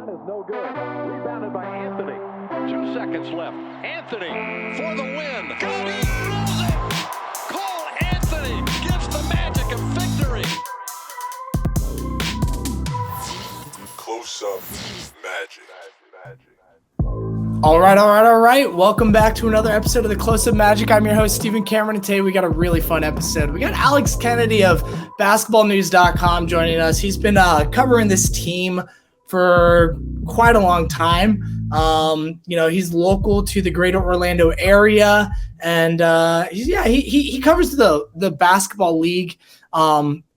one is no good. Rebounded by Anthony. 2 seconds left. Anthony for the win. Cody rolls it. Cole Anthony gives the Magic a victory. Close up Magic. All right. Welcome back to another episode of the Close Up Magic. I'm your host, Stephen Cameron, and today we got a really fun episode. We got Alex Kennedy of basketballnews.com joining us. He's been covering this team for quite a long time. He's local to the greater Orlando area, and he covers the basketball league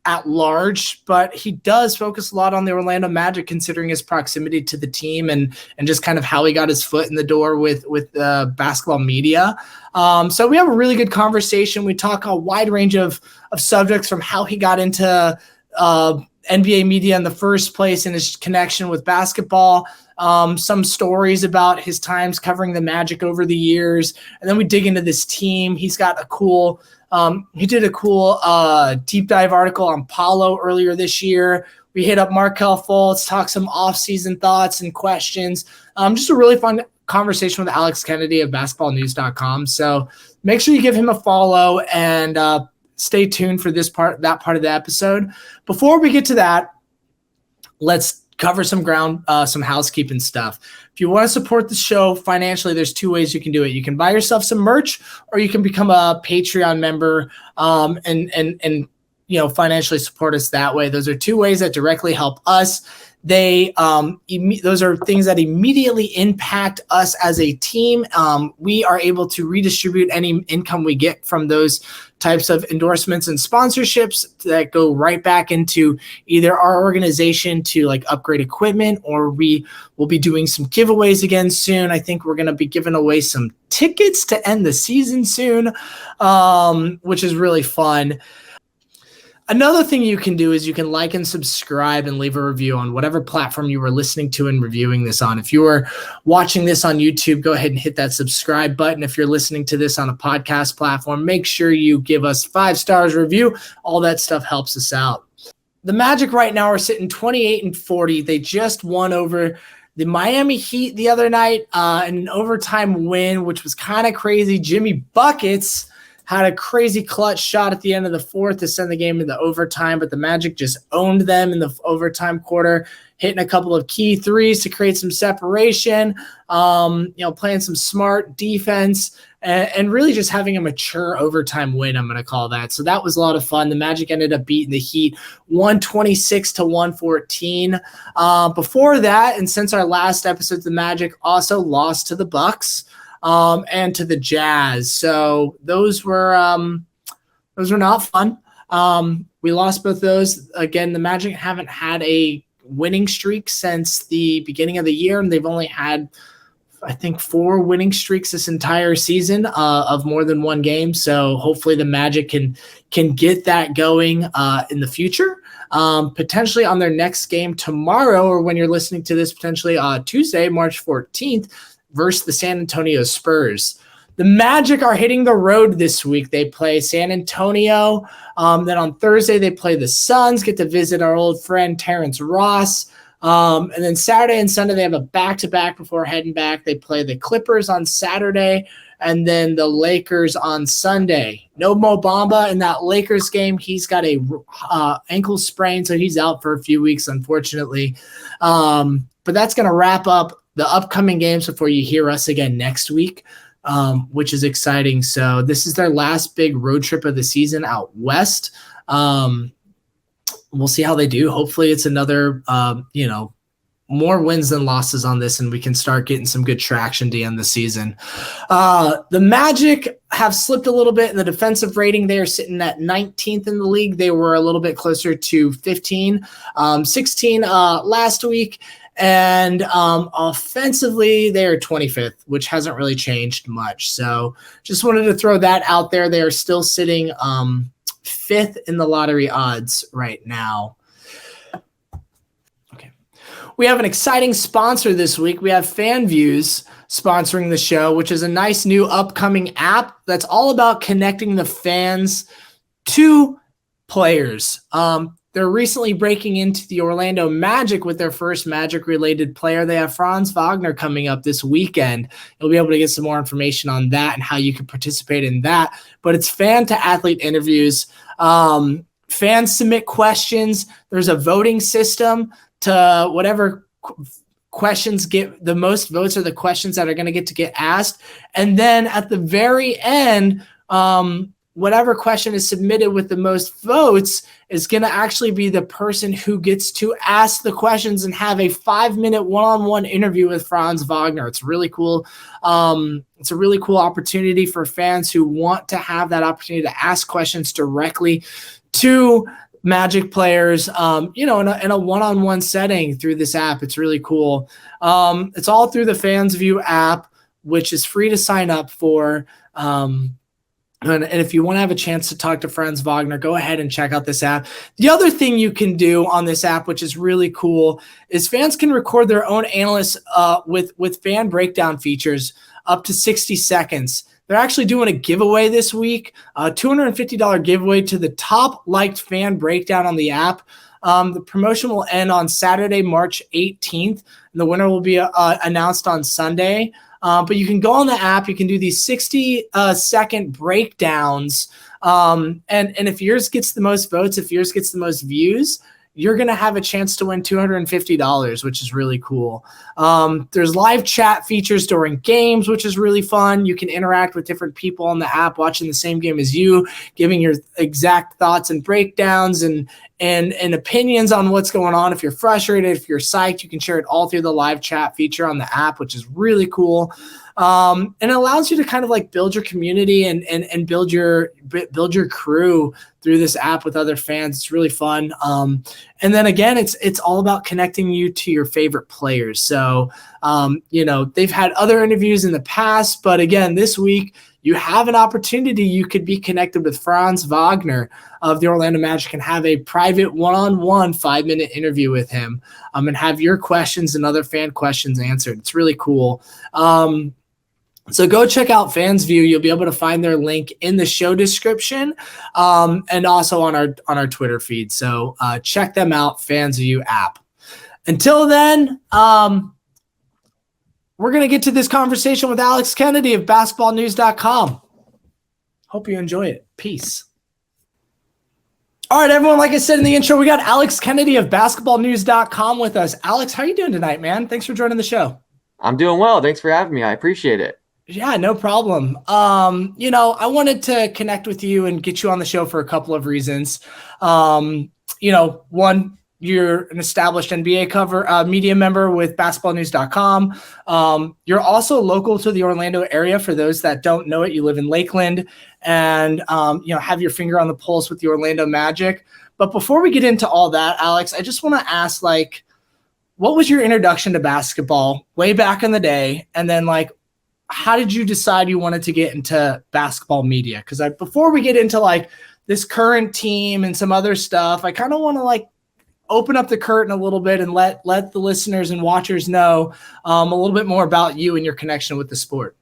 at large, but he does focus a lot on the Orlando Magic, considering his proximity to the team and just kind of how he got his foot in the door with basketball media. So we have a really good conversation. We talk a wide range of subjects, from how he got into NBA media in the first place and his connection with basketball, some stories about his times covering the Magic over the years, and then we dig into this team. He's got he did a cool deep dive article on Paolo earlier this year. We hit up Markelle Fultz, talk some offseason thoughts and questions. Just a really fun conversation with Alex Kennedy of basketballnews.com. So make sure you give him a follow and stay tuned for that part of the episode. Before we get to that, let's cover some ground, some housekeeping stuff. If you want to support the show financially, there's two ways you can do it. You can buy yourself some merch, or you can become a Patreon member and financially support us that way. Those are two ways that directly help us. Those are things that immediately impact us as a team. We are able to redistribute any income we get from those types of endorsements and sponsorships that go right back into either our organization to upgrade equipment, or we will be doing some giveaways again soon. I think we're going to be giving away some tickets to end the season soon, which is really fun. Another thing you can do is you can like and subscribe and leave a review on whatever platform you were listening to and reviewing this on. If you were watching this on YouTube, go ahead and hit that subscribe button. If you're listening to this on a podcast platform, make sure you give us 5 stars review. All that stuff helps us out. The Magic right now are sitting 28-40. They just won over the Miami Heat the other night in an overtime win, which was kind of crazy. Jimmy Buckets had a crazy clutch shot at the end of the fourth to send the game into overtime, but the Magic just owned them in the overtime quarter, hitting a couple of key threes to create some separation, playing some smart defense, and really just having a mature overtime win, I'm going to call that. So that was a lot of fun. The Magic ended up beating the Heat 126-114. Before that, and since our last episode, the Magic also lost to the Bucks and to the Jazz. So those were not fun. We lost both those. Again, the Magic haven't had a winning streak since the beginning of the year, and they've only had, I think, 4 winning streaks this entire season of more than one game. So hopefully the Magic can get that going in the future. Potentially on their next game tomorrow, or when you're listening to this, potentially Tuesday, March 14th, versus the San Antonio Spurs. The Magic are hitting the road this week. They play San Antonio. Then on Thursday, they play the Suns, get to visit our old friend Terrence Ross. And then Saturday and Sunday, they have a back-to-back before heading back. They play the Clippers on Saturday, and then the Lakers on Sunday. No Mo Bamba in that Lakers game. He's got a ankle sprain, so he's out for a few weeks, unfortunately. But that's going to wrap up the upcoming games before you hear us again next week, which is exciting. So this is their last big road trip of the season out west. We'll see how they do. Hopefully it's another, more wins than losses on this, and we can start getting some good traction to end the season. The Magic have slipped a little bit in the defensive rating. They are sitting at 19th in the league. They were a little bit closer to 16 last week. And offensively, they're 25th, which hasn't really changed much. So just wanted to throw that out there. They are still sitting 5th in the lottery odds right now. Okay. We have an exciting sponsor this week. We have FanViews sponsoring the show, which is a nice new upcoming app that's all about connecting the fans to players. they're recently breaking into the Orlando Magic with their first Magic-related player. They have Franz Wagner coming up this weekend. You'll be able to get some more information on that and how you can participate in that. But it's fan-to-athlete interviews. Fans submit questions. There's a voting system to whatever questions get the most votes are the questions that are going to get asked. And then at the very end, whatever question is submitted with the most votes is going to actually be the person who gets to ask the questions and have a 5-minute one-on-one interview with Franz Wagner. It's really cool. It's a really cool opportunity for fans who want to have that opportunity to ask questions directly to Magic players, in a one-on-one setting through this app. It's really cool. It's all through the FansView app, which is free to sign up for. And if you want to have a chance to talk to Franz Wagner, go ahead and check out this app. The other thing you can do on this app, which is really cool, is fans can record their own analysts with fan breakdown features up to 60 seconds. They're actually doing a giveaway this week, a $250 giveaway to the top liked fan breakdown on the app. The promotion will end on Saturday, March 18th, and the winner will be announced on Sunday. But you can go on the app. You can do these 60-second breakdowns. And if yours gets the most votes, if yours gets the most views, you're going to have a chance to win $250, which is really cool. There's live chat features during games, which is really fun. You can interact with different people on the app watching the same game as you, giving your exact thoughts and breakdowns and opinions on what's going on. If you're frustrated, if you're psyched, you can share it all through the live chat feature on the app, which is really cool. And it allows you to kind of like build your community and build your crew through this app with other fans. It's really fun. And then again, it's all about connecting you to your favorite players. So, they've had other interviews in the past, but again, this week you have an opportunity. You could be connected with Franz Wagner of the Orlando Magic and have a private one-on-one 5-minute interview with him, and have your questions and other fan questions answered. It's really cool. So go check out FansView. You'll be able to find their link in the show description, and also on our Twitter feed. So check them out, FansView app. Until then, we're going to get to this conversation with Alex Kennedy of basketballnews.com. Hope you enjoy it. Peace. All right, everyone, like I said in the intro, we got Alex Kennedy of basketballnews.com with us. Alex, how are you doing tonight, man? Thanks for joining the show. I'm doing well. Thanks for having me. I appreciate it. Yeah, no problem. I wanted to connect with you and get you on the show for a couple of reasons. One, you're an established NBA media member with basketballnews.com. You're also local to the Orlando area. For those that don't know it, you live in Lakeland and, have your finger on the pulse with the Orlando Magic. But before we get into all that, Alex, I just want to ask, what was your introduction to basketball way back in the day? And then, how did you decide you wanted to get into basketball media? Because before we get into this current team and some other stuff, I kind of want to open up the curtain a little bit and let the listeners and watchers know a little bit more about you and your connection with the sport.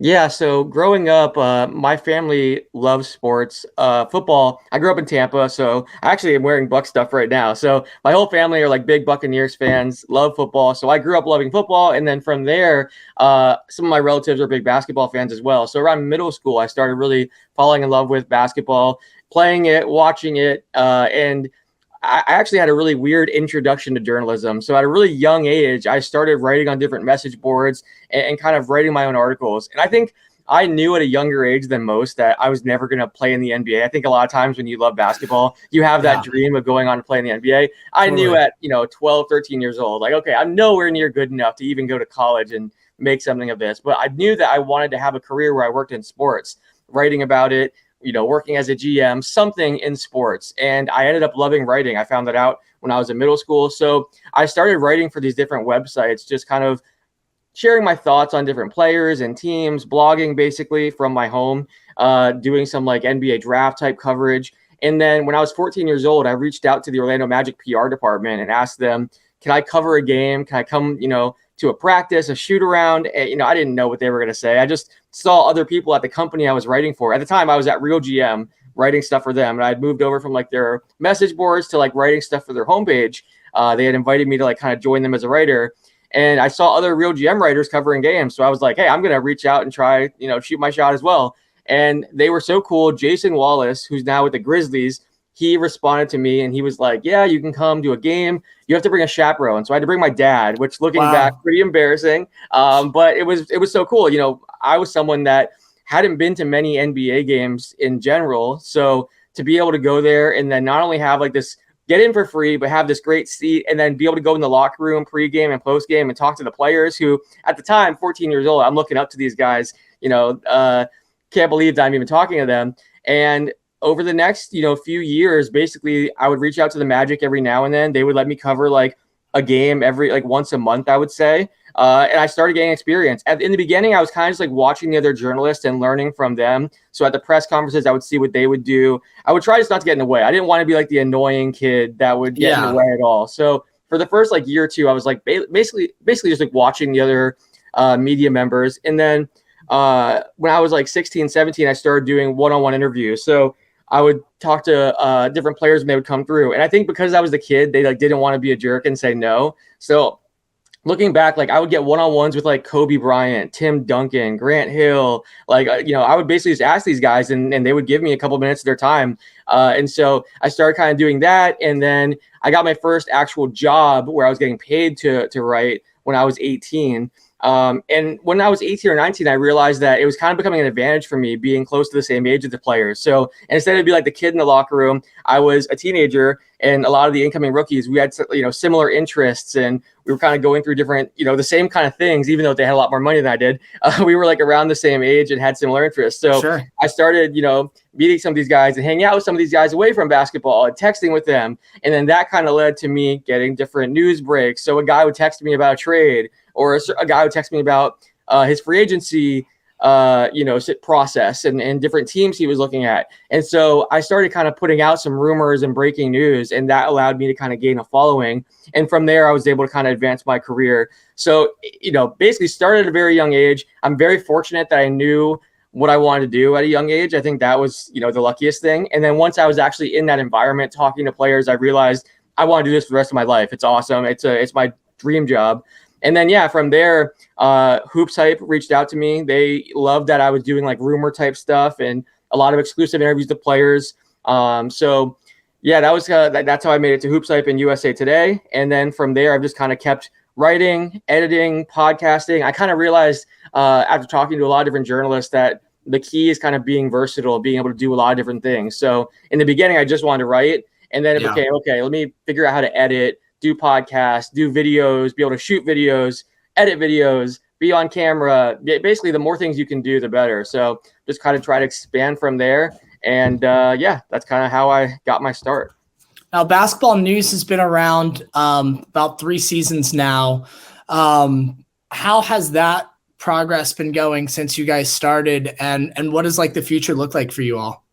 Yeah, so growing up, my family loves sports. Football, I grew up in Tampa, so I actually am wearing Buck stuff right now. So my whole family are big Buccaneers fans, love football. So I grew up loving football, and then from there, some of my relatives are big basketball fans as well. So around middle school, I started really falling in love with basketball, playing it, watching it, and I actually had a really weird introduction to journalism. So at a really young age, I started writing on different message boards and kind of writing my own articles. And I think I knew at a younger age than most that I was never going to play in the NBA. I think a lot of times when you love basketball, you have that dream of going on to play in the NBA. I knew at 12, 13 years old, okay, I'm nowhere near good enough to even go to college and make something of this. But I knew that I wanted to have a career where I worked in sports, writing about it, working as a GM, something in sports. And I ended up loving writing. I found that out when I was in middle school. So I started writing for these different websites, just kind of sharing my thoughts on different players and teams, blogging basically from my home, doing some NBA draft type coverage. And then when I was 14 years old, I reached out to the Orlando Magic PR department and asked them, can I cover a game? Can I come, to a practice, a shoot around? And, I didn't know what they were going to say. I just saw other people at the company I was writing for. At the time, I was at Real GM, writing stuff for them. And I'd moved over from like their message boards to like writing stuff for their homepage. They had invited me to like kind of join them as a writer. And I saw other real GM writers covering games. So I was like, hey, I'm going to reach out and try, shoot my shot as well. And they were so cool. Jason Wallace, who's now with the Grizzlies, he responded to me and he was like, yeah, you can come to a game. You have to bring a chaperone. So I had to bring my dad, which looking back, pretty embarrassing. But it was so cool. I was someone that hadn't been to many NBA games in general. So to be able to go there and then not only have like this, get in for free, but have this great seat and then be able to go in the locker room pregame and postgame and talk to the players who at the time, 14 years old, I'm looking up to these guys, can't believe that I'm even talking to them. And over the next, few years, basically I would reach out to the Magic every now and then. They would let me cover like a game once a month, I would say. And I started getting experience. In the beginning, I was kind of just like watching the other journalists and learning from them. So at the press conferences, I would see what they would do. I would try just not to get in the way. I didn't want to be like the annoying kid that would get in the way at all. So for the first like year or two, I was like basically just like watching the other media members. And then when I was like 16, 17, I started doing one-on-one interviews. So I would talk to different players when they would come through. And I think because I was the kid, they like didn't want to be a jerk and say no. So looking back, like I would get one-on-ones with like Kobe Bryant, Tim Duncan, Grant Hill. Like, I would basically just ask these guys and they would give me a couple minutes of their time. And so I started kind of doing that. And then I got my first actual job where I was getting paid to write when I was 18. And when I was 18 or 19, I realized that it was kind of becoming an advantage for me being close to the same age as the players. So instead of being like the kid in the locker room, I was a teenager, and a lot of the incoming rookies, we had, similar interests, and we were kind of going through different, the same kind of things, even though they had a lot more money than I did. We were like around the same age and had similar interests. So sure. I started, meeting some of these guys and hanging out with some of these guys away from basketball and texting with them. And then that kind of led to me getting different news breaks. So a guy would text me about a trade, or a guy would text me about his free agency, process and different teams he was looking at. And so I started kind of putting out some rumors and breaking news, and that allowed me to kind of gain a following. And from there, I was able to kind of advance my career. So, basically started at a very young age. I'm very fortunate that I knew what I wanted to do at a young age. I think that was, the luckiest thing. And then once I was actually in that environment talking to players, I realized I want to do this for the rest of my life. It's awesome. It's my dream job. And then, from there, Hoops Hype reached out to me. They loved that I was doing like rumor type stuff and a lot of exclusive interviews to players. That's how I made it to Hoops Hype and USA Today. And then from there, I've just kind of kept writing, editing, podcasting. I kind of realized after talking to a lot of different journalists that the key is kind of being versatile, being able to do a lot of different things. So in the beginning, I just wanted to write. And then it became, okay, let me figure out how to edit, do podcasts, do videos, be able to shoot videos, edit videos, be on camera. Basically, the more things you can do, the better. So just kind of try to expand from there. And that's kind of how I got my start. Now, Basketball News has been around about 3 seasons now. How has that progress been going since you guys started? And what does like the future look like for you all?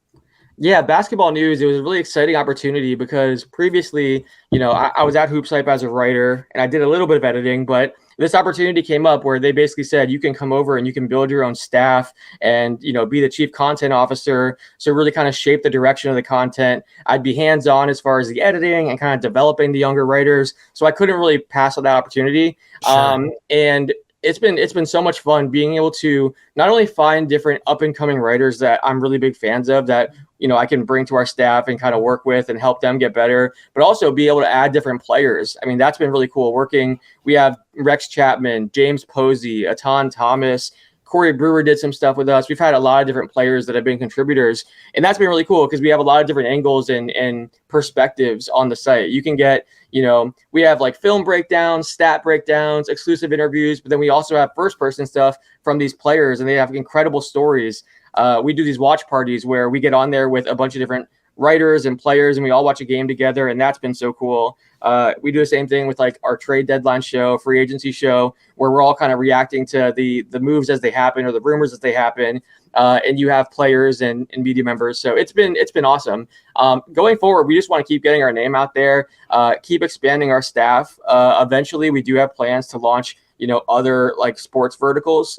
Yeah, Basketball News, it was a really exciting opportunity because previously, I was at Hoops Hype as a writer and I did a little bit of editing, but this opportunity came up where they basically said, you can come over and you can build your own staff and, be the chief content officer. So really kind of shape the direction of the content. I'd be hands-on as far as the editing and kind of developing the younger writers. So I couldn't really pass on that opportunity. Sure. And it's been so much fun being able to not only find different up and coming writers that I'm really big fans of that, I can bring to our staff and kind of work with and help them get better, but also be able to add different players. I mean, that's been really cool working. We have Rex Chapman, James Posey, Atan Thomas, Corey Brewer did some stuff with us. We've had a lot of different players that have been contributors, and that's been really cool because we have a lot of different angles and perspectives on the site. You can get, we have like film breakdowns, stat breakdowns, exclusive interviews, but then we also have first person stuff from these players, and they have incredible stories. We do these watch parties where we get on there with a bunch of different writers and players, and we all watch a game together, and that's been so cool. We do the same thing with like our trade deadline show, free agency show, where we're all kind of reacting to the moves as they happen or the rumors as they happen. And you have players and media members. So it's been awesome. Going forward, we just want to keep getting our name out there, keep expanding our staff. Eventually we do have plans to launch, other like sports verticals,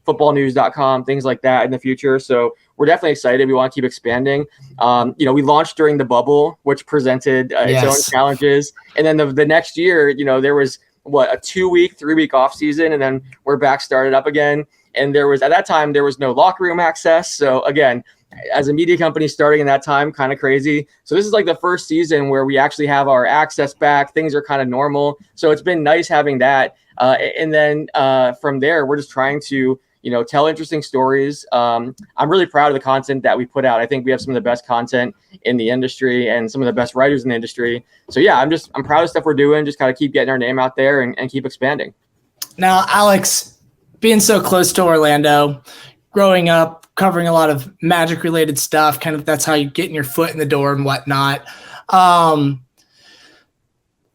footballnews.com, things like that in the future. So we're definitely excited. We want to keep expanding. We launched during the bubble, which presented its own challenges. And then the next year, there was a 2-week, 3-week off season, and then we're back started up again. And at that time, there was no locker room access. So again, as a media company starting in that time, kind of crazy. So this is like the first season where we actually have our access back. Things are kind of normal. So it's been nice having that. And then from there, we're just trying to, tell interesting stories. I'm really proud of the content that we put out. I think we have some of the best content in the industry and some of the best writers in the industry. So yeah, I'm proud of stuff we're doing. Just kind of keep getting our name out there and keep expanding. Now, Alex, being so close to Orlando, growing up, covering a lot of Magic related stuff, kind of that's how you get your foot in the door and whatnot.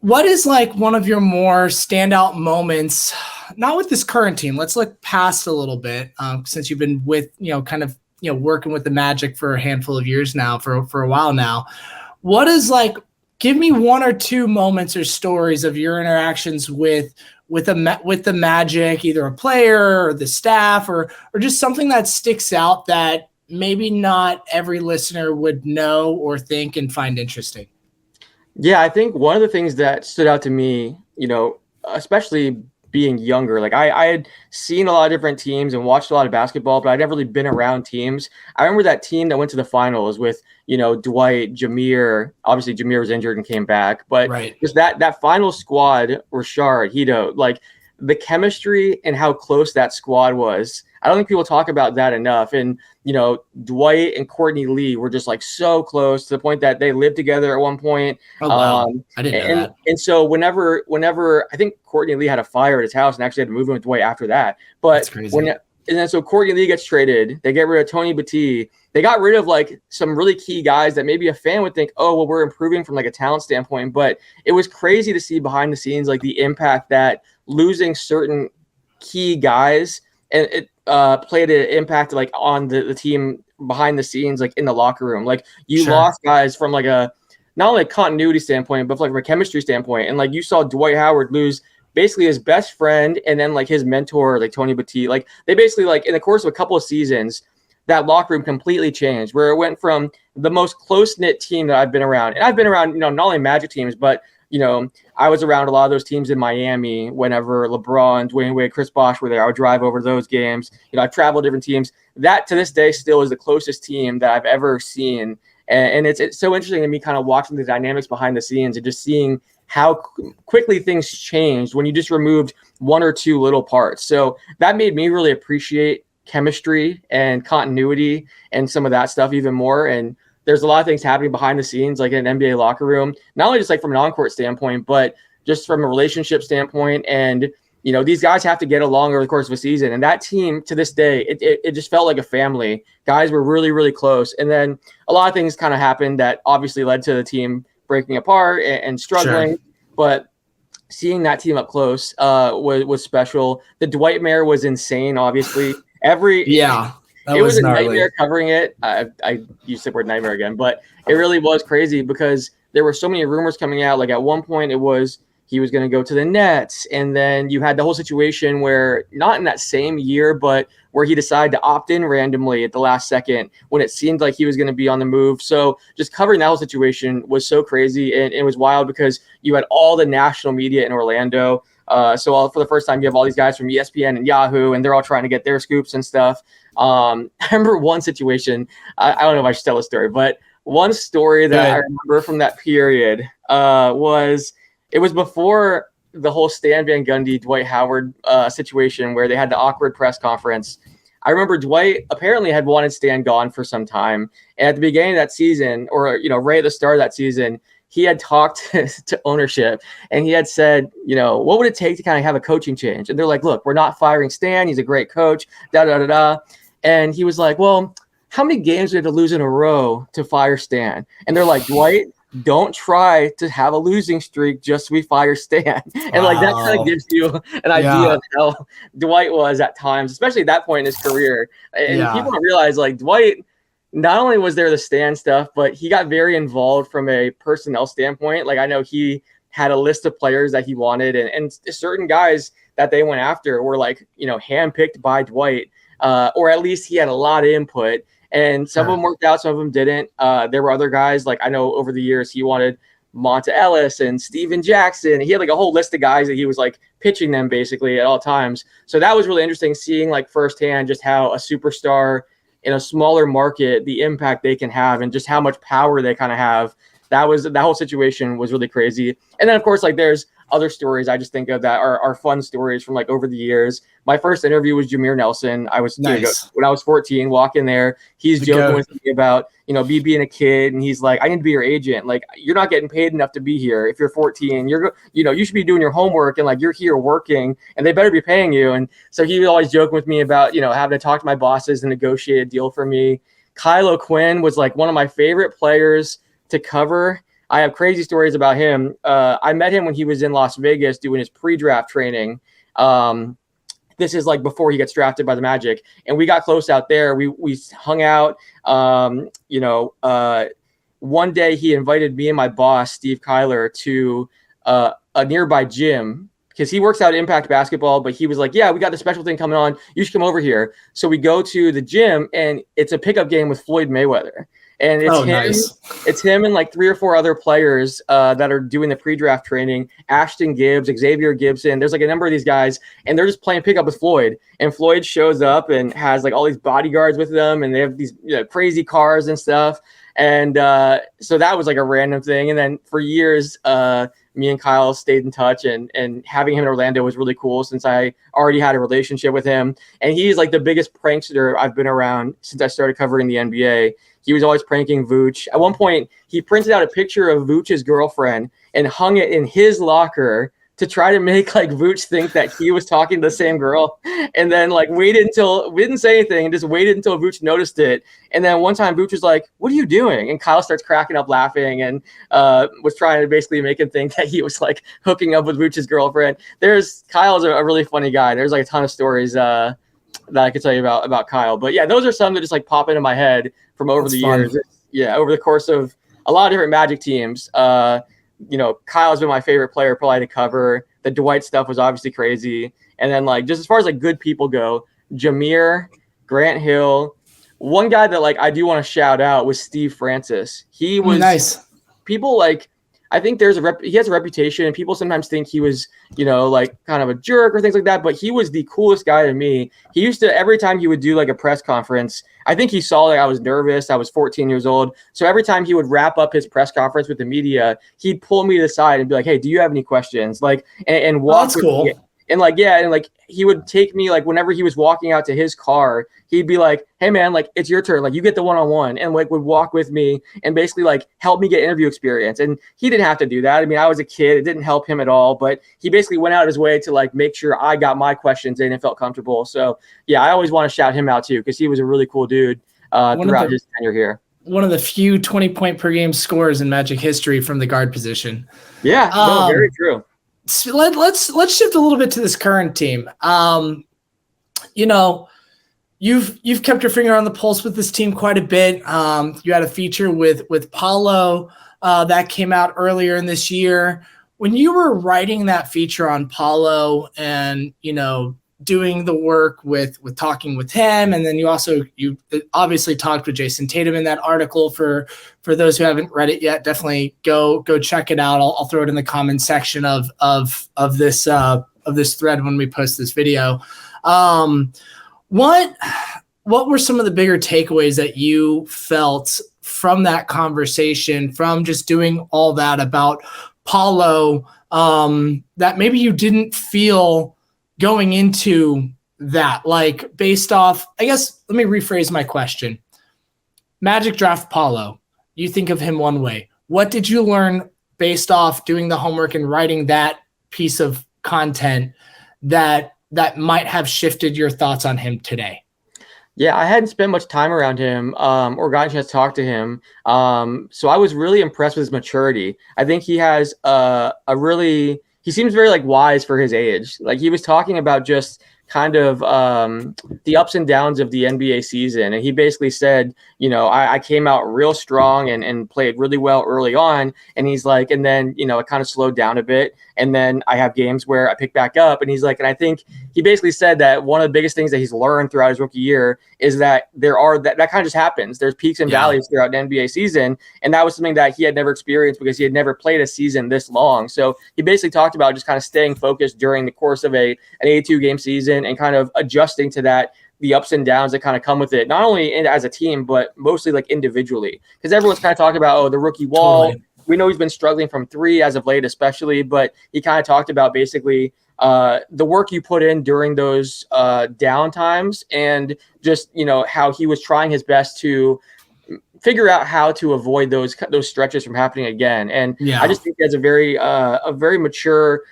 What is like one of your more standout moments, not with this current team, let's look past a little bit, since you've been with, working with the Magic for a handful of years now, for a while now. What is like, give me 1 or 2 moments or stories of your interactions with the Magic, either a player or the staff or just something that sticks out that maybe not every listener would know or think and find interesting. Yeah, I think one of the things that stood out to me, especially being younger, like I had seen a lot of different teams and watched a lot of basketball, but I'd never really been around teams. I remember that team that went to the finals with, Dwight, Jameer. Obviously, Jameer was injured and came back, but just that final squad, Rashard, Hito, like the chemistry and how close that squad was. I don't think people talk about that enough. And, Dwight and Courtney Lee were just like so close to the point that they lived together at one point. Oh, wow. I didn't know that. And so whenever I think Courtney Lee had a fire at his house and actually had to move in with Dwight after that. But that's crazy. And then so Courtney Lee gets traded. They get rid of Tony Battie. They got rid of like some really key guys that maybe a fan would think, oh, well, we're improving from like a talent standpoint. But it was crazy to see behind the scenes, like the impact that losing certain key guys and it played an impact like on the team behind the scenes, like in the locker room. Like you lost guys from like a not only a continuity standpoint, but like from a chemistry standpoint. And like you saw Dwight Howard lose basically his best friend and then like his mentor, like Tony Battie. Like they basically like in the course of a couple of seasons, that locker room completely changed, where it went from the most close-knit team that I've been around. And I've been around, not only Magic teams, but I was around a lot of those teams in Miami whenever LeBron, Dwayne Wade, Chris Bosh were there. I would drive over to those games. I've traveled different teams. That to this day still is the closest team that I've ever seen. And it's so interesting to me kind of watching the dynamics behind the scenes and just seeing how quickly things changed when you just removed 1 or 2 little parts. So that made me really appreciate chemistry and continuity and some of that stuff even more. And there's a lot of things happening behind the scenes, like in an NBA locker room, not only just like from an on-court standpoint, but just from a relationship standpoint. And, these guys have to get along over the course of a season. And that team to this day, it just felt like a family. Guys were really, really close. And then a lot of things kind of happened that obviously led to the team breaking apart and struggling. Sure. But seeing that team up close was special. The Dwight Mayer was insane, obviously. It was a nightmare covering it. I used the word nightmare again, but it really was crazy because there were so many rumors coming out. Like at one point it was he was going to go to the Nets. And then you had the whole situation where not in that same year, but where he decided to opt in randomly at the last second when it seemed like he was going to be on the move. So just covering that whole situation was so crazy. And it was wild because you had all the national media in Orlando. So for the first time, you have all these guys from ESPN and Yahoo, and they're all trying to get their scoops and stuff. I remember one situation. I don't know if I should tell a story, but one story that I remember from that period was before the whole Stan Van Gundy, Dwight Howard situation where they had the awkward press conference. I remember Dwight apparently had wanted Stan gone for some time. And at the beginning of that season, or, right at the start of that season, he had talked to ownership and he had said, what would it take to kind of have a coaching change? And they're like, look, we're not firing Stan. He's a great coach, And he was like, well, how many games do we have to lose in a row to fire Stan? And they're like, Dwight, don't try to have a losing streak just so we fire Stan. And like that kind of gives you an idea of how Dwight was at times, especially at that point in his career. And people don't realize like Dwight, not only was there the Stan stuff, but he got very involved from a personnel standpoint. Like I know he had a list of players that he wanted and certain guys that they went after were like, handpicked by Dwight, or at least he had a lot of input. And some of them worked out, some of them didn't. There were other guys, like I know over the years he wanted Monta Ellis and Steven Jackson. He had like a whole list of guys that he was like pitching them basically at all times. So that was really interesting seeing like firsthand just how a superstar in a smaller market, the impact they can have and just how much power they kind of have. That whole situation was really crazy. And then of course, like there's other stories I just think of that are fun stories from like over the years. My first interview was Jameer Nelson. I was when I was 14, walk in there. He's joking with me about, me being a kid. And he's like, I need to be your agent. Like, you're not getting paid enough to be here. If you're 14, you should be doing your homework and like, you're here working and they better be paying you. And so he was always joking with me about, having to talk to my bosses and negotiate a deal for me. Kylo Quinn was like one of my favorite players to cover. I have crazy stories about him. I met him when he was in Las Vegas doing his pre-draft training. This is like before he gets drafted by the Magic, and we got close out there. We hung out. One day he invited me and my boss, Steve Kyler, to a nearby gym because he works out at Impact Basketball, but he was like, yeah, we got the special thing coming on. You should come over here. So we go to the gym, and it's a pickup game with Floyd Mayweather. And it's Nice. It's him and like 3 or 4 other players that are doing the pre-draft training. Ashton Gibbs, Xavier Gibson. There's like a number of these guys, and they're just playing pickup with Floyd. And Floyd shows up and has like all these bodyguards with them, and they have these crazy cars and stuff. And so that was like a random thing. And then for years, me and Kyle stayed in touch, and having him in Orlando was really cool since I already had a relationship with him. And he's like the biggest prankster I've been around since I started covering the NBA. He was always pranking Vooch. At one point, he printed out a picture of Vooch's girlfriend and hung it in his locker to try to make like Vooch think that he was talking to the same girl. And then like waited until we didn't say anything and just waited until Vooch noticed it. And then one time Vooch was like, "What are you doing?" And Kyle starts cracking up laughing and was trying to basically make him think that he was like hooking up with Vooch's girlfriend. Kyle's a really funny guy. There's like a ton of stories that I could tell you about Kyle. But yeah, those are some that just like pop into my head from over the years. Yeah, over the course of a lot of different Magic teams. Kyle's been my favorite player probably to cover. The Dwight stuff was obviously crazy. And then like just as far as like good people go, Jameer, Grant Hill. One guy that like I do want to shout out was Steve Francis. He was nice. People like I think he has a reputation, and people sometimes think he was, like kind of a jerk or things like that. But he was the coolest guy to me. He used to, every time he would do like a press conference, I think he saw like I was nervous. I was 14 years old. So every time he would wrap up his press conference with the media, he'd pull me to the side and be like, "Hey, do you have any questions?" Like, and walk. That's cool. Me. And like, yeah, and like he would take me like whenever he was walking out to his car, he'd be like, "Hey man, like it's your turn. Like you get the one-on-one," and like would walk with me and basically like help me get interview experience. And he didn't have to do that. I mean, I was a kid. It didn't help him at all, but he basically went out his way to like make sure I got my questions in and felt comfortable. So yeah, I always want to shout him out too, because he was a really cool dude throughout his tenure here. One of the few 20-point per game scorers in Magic history from the guard position. Yeah, very true. So let's shift a little bit to this current team. You've kept your finger on the pulse with this team quite a bit. You had a feature with Paolo that came out earlier in this year. When you were writing that feature on Paolo and doing the work with talking with him, and then you obviously talked with Jason Tatum in that article. For those who haven't read it yet, definitely go check it out. I'll throw it in the comment section of this thread when we post this video. What were some of the bigger takeaways that you felt from that conversation, from just doing all that about Paolo, that maybe you didn't feel going into that, like based off, I guess, let me rephrase my question. Magic draft Paolo. You think of him one way. What did you learn based off doing the homework and writing that piece of content that might have shifted your thoughts on him today? Yeah, I hadn't spent much time around him or gotten a chance to talk to him. So I was really impressed with his maturity. I think he has he seems very like wise for his age. Like he was talking about just kind of the ups and downs of the NBA season. And he basically said, I came out real strong and played really well early on. And he's like, and then, it kind of slowed down a bit. And then I have games where I pick back up. And he's like, and I think he basically said that one of the biggest things that he's learned throughout his rookie year is that that kind of just happens. There's peaks and valleys throughout an NBA season. And that was something that he had never experienced because he had never played a season this long. So he basically talked about just kind of staying focused during the course of an 82 game season and kind of adjusting to that, the ups and downs that kind of come with it, not only as a team, but mostly like individually, because everyone's kind of talking about, the rookie wall. Totally. We know he's been struggling from three as of late, especially, but he kind of talked about basically the work you put in during those down times and just, how he was trying his best to figure out how to avoid those stretches from happening again. And I just think he has a very mature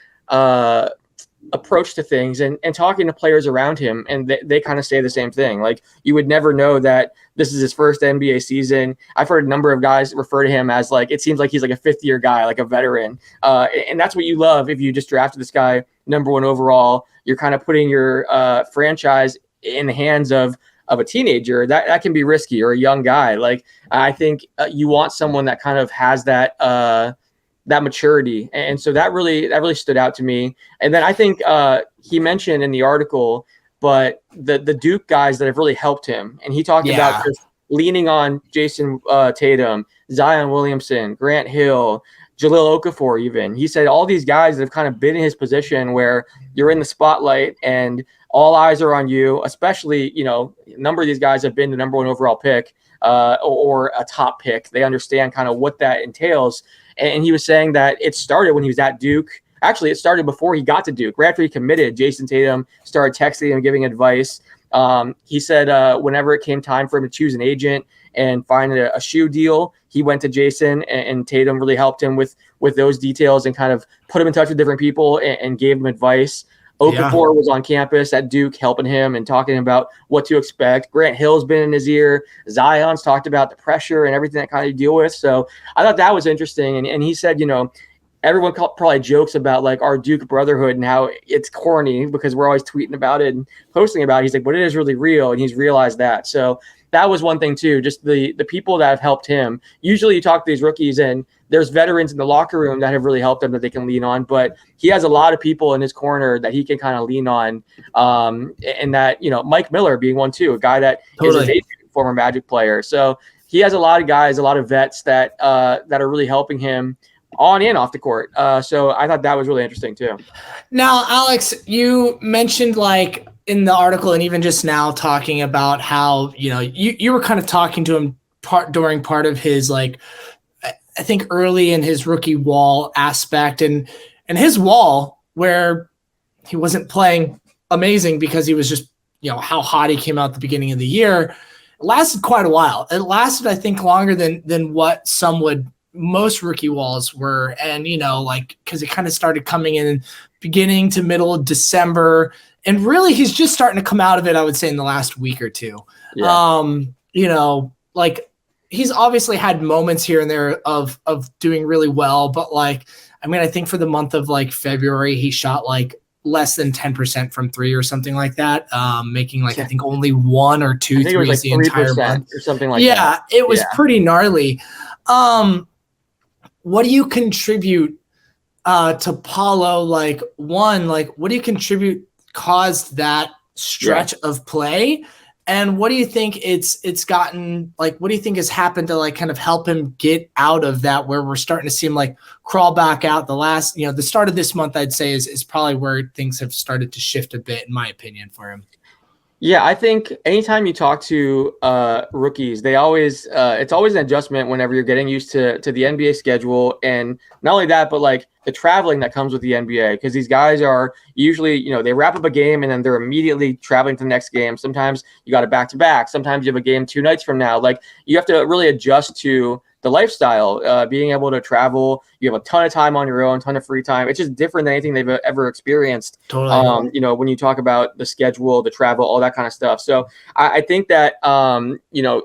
approach to things and talking to players around him. And they kind of say the same thing. Like, you would never know that this is his first NBA season. I've heard a number of guys refer to him as like, it seems like he's like a fifth year guy, like a veteran. And that's what you love. If you just drafted this guy number 1 overall, you're kind of putting your franchise in the hands of a teenager. That can be risky, or a young guy. Like, I think you want someone that kind of has that maturity. And so that really stood out to me. And then I think he mentioned in the article, but the Duke guys that have really helped him. And he talked about just leaning on Jason Tatum, Zion Williamson, Grant Hill, Jahlil Okafor even. He said all these guys that have kind of been in his position where you're in the spotlight and all eyes are on you, especially, a number of these guys have been the number 1 overall pick or a top pick. They understand kind of what that entails. And he was saying that it started when he was at Duke. Actually, it started before he got to Duke. Right after he committed, Jason Tatum started texting him, giving advice. He said whenever it came time for him to choose an agent and find a shoe deal, he went to Jason, and Tatum really helped him with those details and kind of put him in touch with different people and gave him advice. Okafor was on campus at Duke helping him and talking about what to expect. Grant Hill's been in his ear. Zion's talked about the pressure and everything that kind of you deal with. So I thought that was interesting. And he said, everyone probably jokes about like our Duke brotherhood and how it's corny because we're always tweeting about it and posting about it. He's like, but it is really real. And he's realized that. So that was one thing too, just the people that have helped him. Usually you talk to these rookies and there's veterans in the locker room that have really helped him that they can lean on, but he has a lot of people in his corner that he can kind of lean on. And that, Mike Miller being one too, a guy that is a former Magic player. So he has a lot of guys, a lot of vets that are really helping him on and off the court. So I thought that was really interesting too. Now, Alex, you mentioned like in the article and even just now talking about how, you were kind of talking to him during part of his, like, I think early in his rookie wall aspect and his wall where he wasn't playing amazing because he was just, how hot he came out at the beginning of the year. It lasted quite a while. It lasted, I think, longer than what most rookie walls were. And, because it kind of started coming in beginning to middle of December. And really, he's just starting to come out of it, I would say, in the last week or two. Yeah. He's obviously had moments here and there of doing really well. But, I think for the month of, February, he shot, less than 10% from three or something like that, making, I think only 1 or 2 threes the entire month. Or something like that. Yeah, it was pretty gnarly. What do you contribute to Paolo? What do you contribute caused that stretch of play? And what do you think it's gotten, what do you think has happened to kind of help him get out of that, where we're starting to see him crawl back out? The start of this month, I'd say is probably where things have started to shift a bit, in my opinion, for him. Yeah, I think anytime you talk to rookies, they always it's always an adjustment whenever you're getting used to the NBA schedule, and not only that, but the traveling that comes with the NBA, because these guys are usually, they wrap up a game and then they're immediately traveling to the next game. Sometimes you got a back-to-back. Sometimes you have a game 2 nights from now. You have to really adjust to the lifestyle, being able to travel. You have a ton of time on your own, ton of free time. It's just different than anything they've ever experienced. Totally. When you talk about the schedule, the travel, all that kind of stuff. So I think that,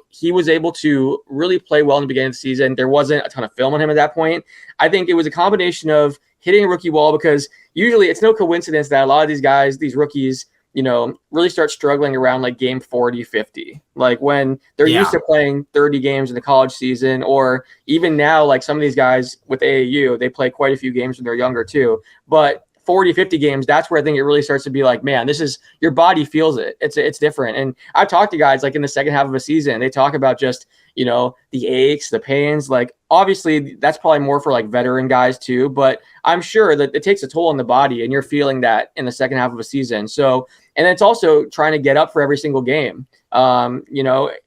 he was able to really play well in the beginning of the season. There wasn't a ton of film on him at that point. I think it was a combination of hitting a rookie wall, because usually it's no coincidence that a lot of these guys, these rookies, really start struggling around like game 40, 50. Like when they're used to playing 30 games in the college season, or even now, like some of these guys with AAU, they play quite a few games when they're younger too. But 40, 50 games, that's where I think it really starts to be like, man, this is, your body feels it. It's different. And I've talked to guys like in the second half of a season, they talk about just, the aches, the pains. Like obviously that's probably more for like veteran guys too, but I'm sure that it takes a toll on the body and you're feeling that in the second half of a season. So, and it's also trying to get up for every single game.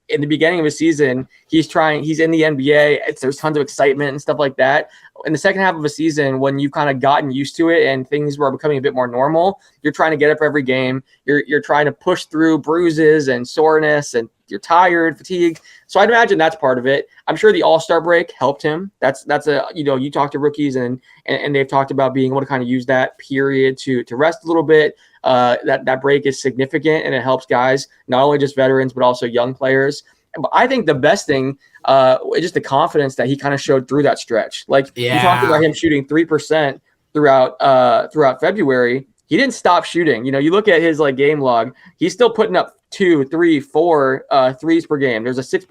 In the beginning of a season, he's in the NBA. There's tons of excitement and stuff like that. In the second half of a season, when you've kind of gotten used to it and things were becoming a bit more normal, you're trying to get up for every game. You're trying to push through bruises and soreness, and you're tired, fatigued. So I'd imagine that's part of it. I'm sure the All-Star break helped him. That's you talk to rookies and they've talked about being able to kind of use that period to rest a little bit. That break is significant, and it helps guys, not only just veterans, but also young players. But I think the best thing is just the confidence that he kind of showed through that stretch. Like you talked about him shooting 3% throughout February. He didn't stop shooting. You look at his like game log, he's still putting up 2, 3, 4 threes per game. There's a 6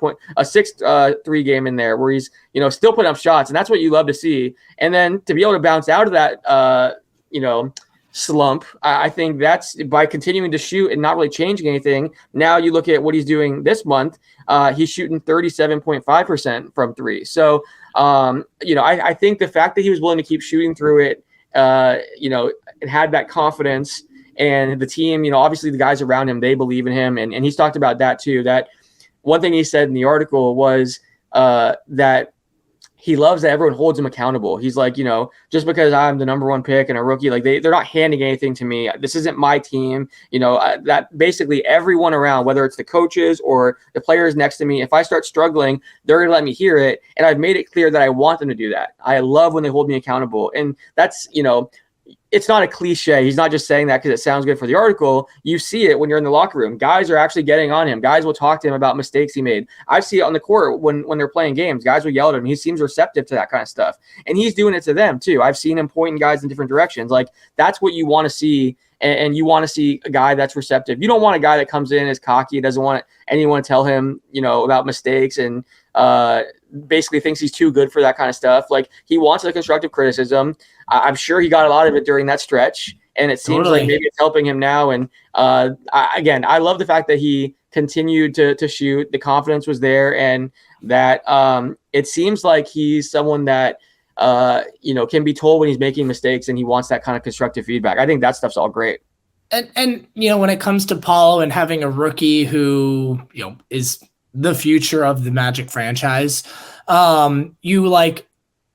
3 game in there where he's, still putting up shots. And that's what you love to see. And then to be able to bounce out of that, slump, I think that's by continuing to shoot and not really changing anything. Now you look at what he's doing this month. He's shooting 37.5% from 3. So, I think the fact that he was willing to keep shooting through it, and had that confidence, and the team, obviously the guys around him, they believe in him. And he's talked about that too. That one thing he said in the article was that he loves that everyone holds him accountable. He's like, just because I'm the number 1 pick and a rookie, like they're not handing anything to me. This isn't my team. That basically everyone around, whether it's the coaches or the players next to me, if I start struggling, they're going to let me hear it. And I've made it clear that I want them to do that. I love when they hold me accountable. And that's, it's not a cliche. He's not just saying that because it sounds good for the article. You see it when you're in the locker room. Guys are actually getting on him. Guys will talk to him about mistakes he made. I see it on the court when they're playing games. Guys will yell at him. He seems receptive to that kind of stuff. And he's doing it to them too. I've seen him pointing guys in different directions. Like that's what you want to see. And you want to see a guy that's receptive. You don't want a guy that comes in as cocky, doesn't want anyone to tell him, about mistakes and basically thinks he's too good for that kind of stuff. Like he wants the constructive criticism. I'm sure he got a lot of it during that stretch, and it seems like maybe it's helping him now. And I love the fact that he continued to shoot. The confidence was there, and that it seems like he's someone that can be told when he's making mistakes, and he wants that kind of constructive feedback. I think that stuff's all great. And when it comes to Paolo and having a rookie who is the future of the Magic franchise,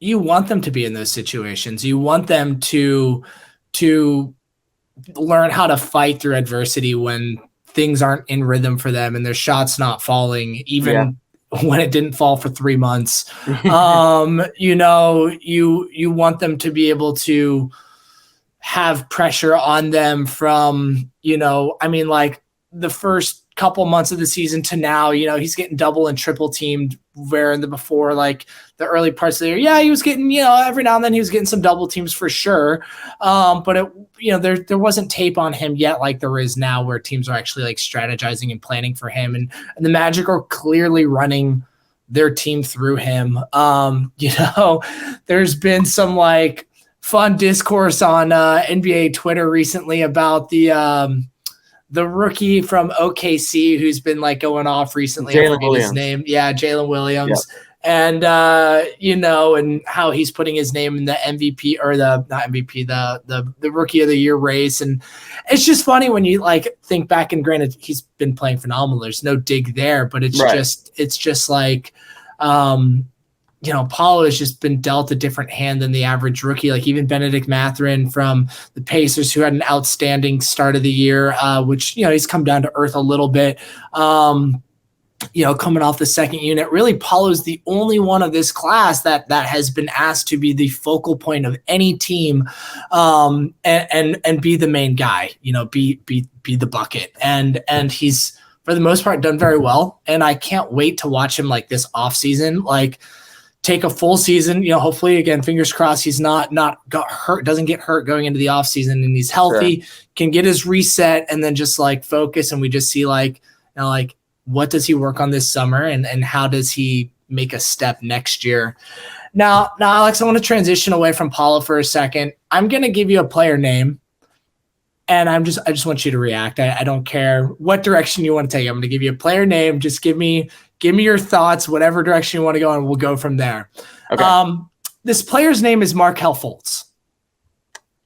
you want them to be in those situations. You want them to learn how to fight through adversity when things aren't in rhythm for them and their shots not falling, even when it didn't fall for 3 months. You want them to be able to have pressure on them from, the first couple months of the season to now. He's getting double and triple teamed, where in the before, like the early parts of the year, he was getting, every now and then he was getting some double teams for sure. But it, there wasn't tape on him yet like there is now, where teams are actually like strategizing and planning for him. And the Magic are clearly running their team through him. There's been some like fun discourse on NBA Twitter recently about the rookie from OKC who's been like going off recently. I forget his name. Yeah, Jalen Williams. Yep. And and how he's putting his name in the MVP, or the not MVP, the rookie of the year race. And it's just funny when you like think back, and granted he's been playing phenomenal. There's no dig there, but it's just like Paolo has just been dealt a different hand than the average rookie. Like even Benedict Mathurin from the Pacers, who had an outstanding start of the year, which, he's come down to earth a little bit, coming off the second unit. Really, Paolo's the only one of this class that has been asked to be the focal point of any team, and be the main guy, be the bucket. And he's, for the most part, done very well. And I can't wait to watch him like this offseason. Like, take a full season, hopefully, again, fingers crossed, he's not got hurt, doesn't get hurt going into the off season, and he's healthy, can get his reset, and then just like focus. And we just see like what does he work on this summer, and how does he make a step next year? Now, Alex, I want to transition away from Paolo for a second. I'm going to give you a player name, and I just want you to react. I don't care what direction you want to take. I'm going to give you a player name. Just give me your thoughts, whatever direction you want to go, and we'll go from there. Okay. This player's name is Markelle Fultz.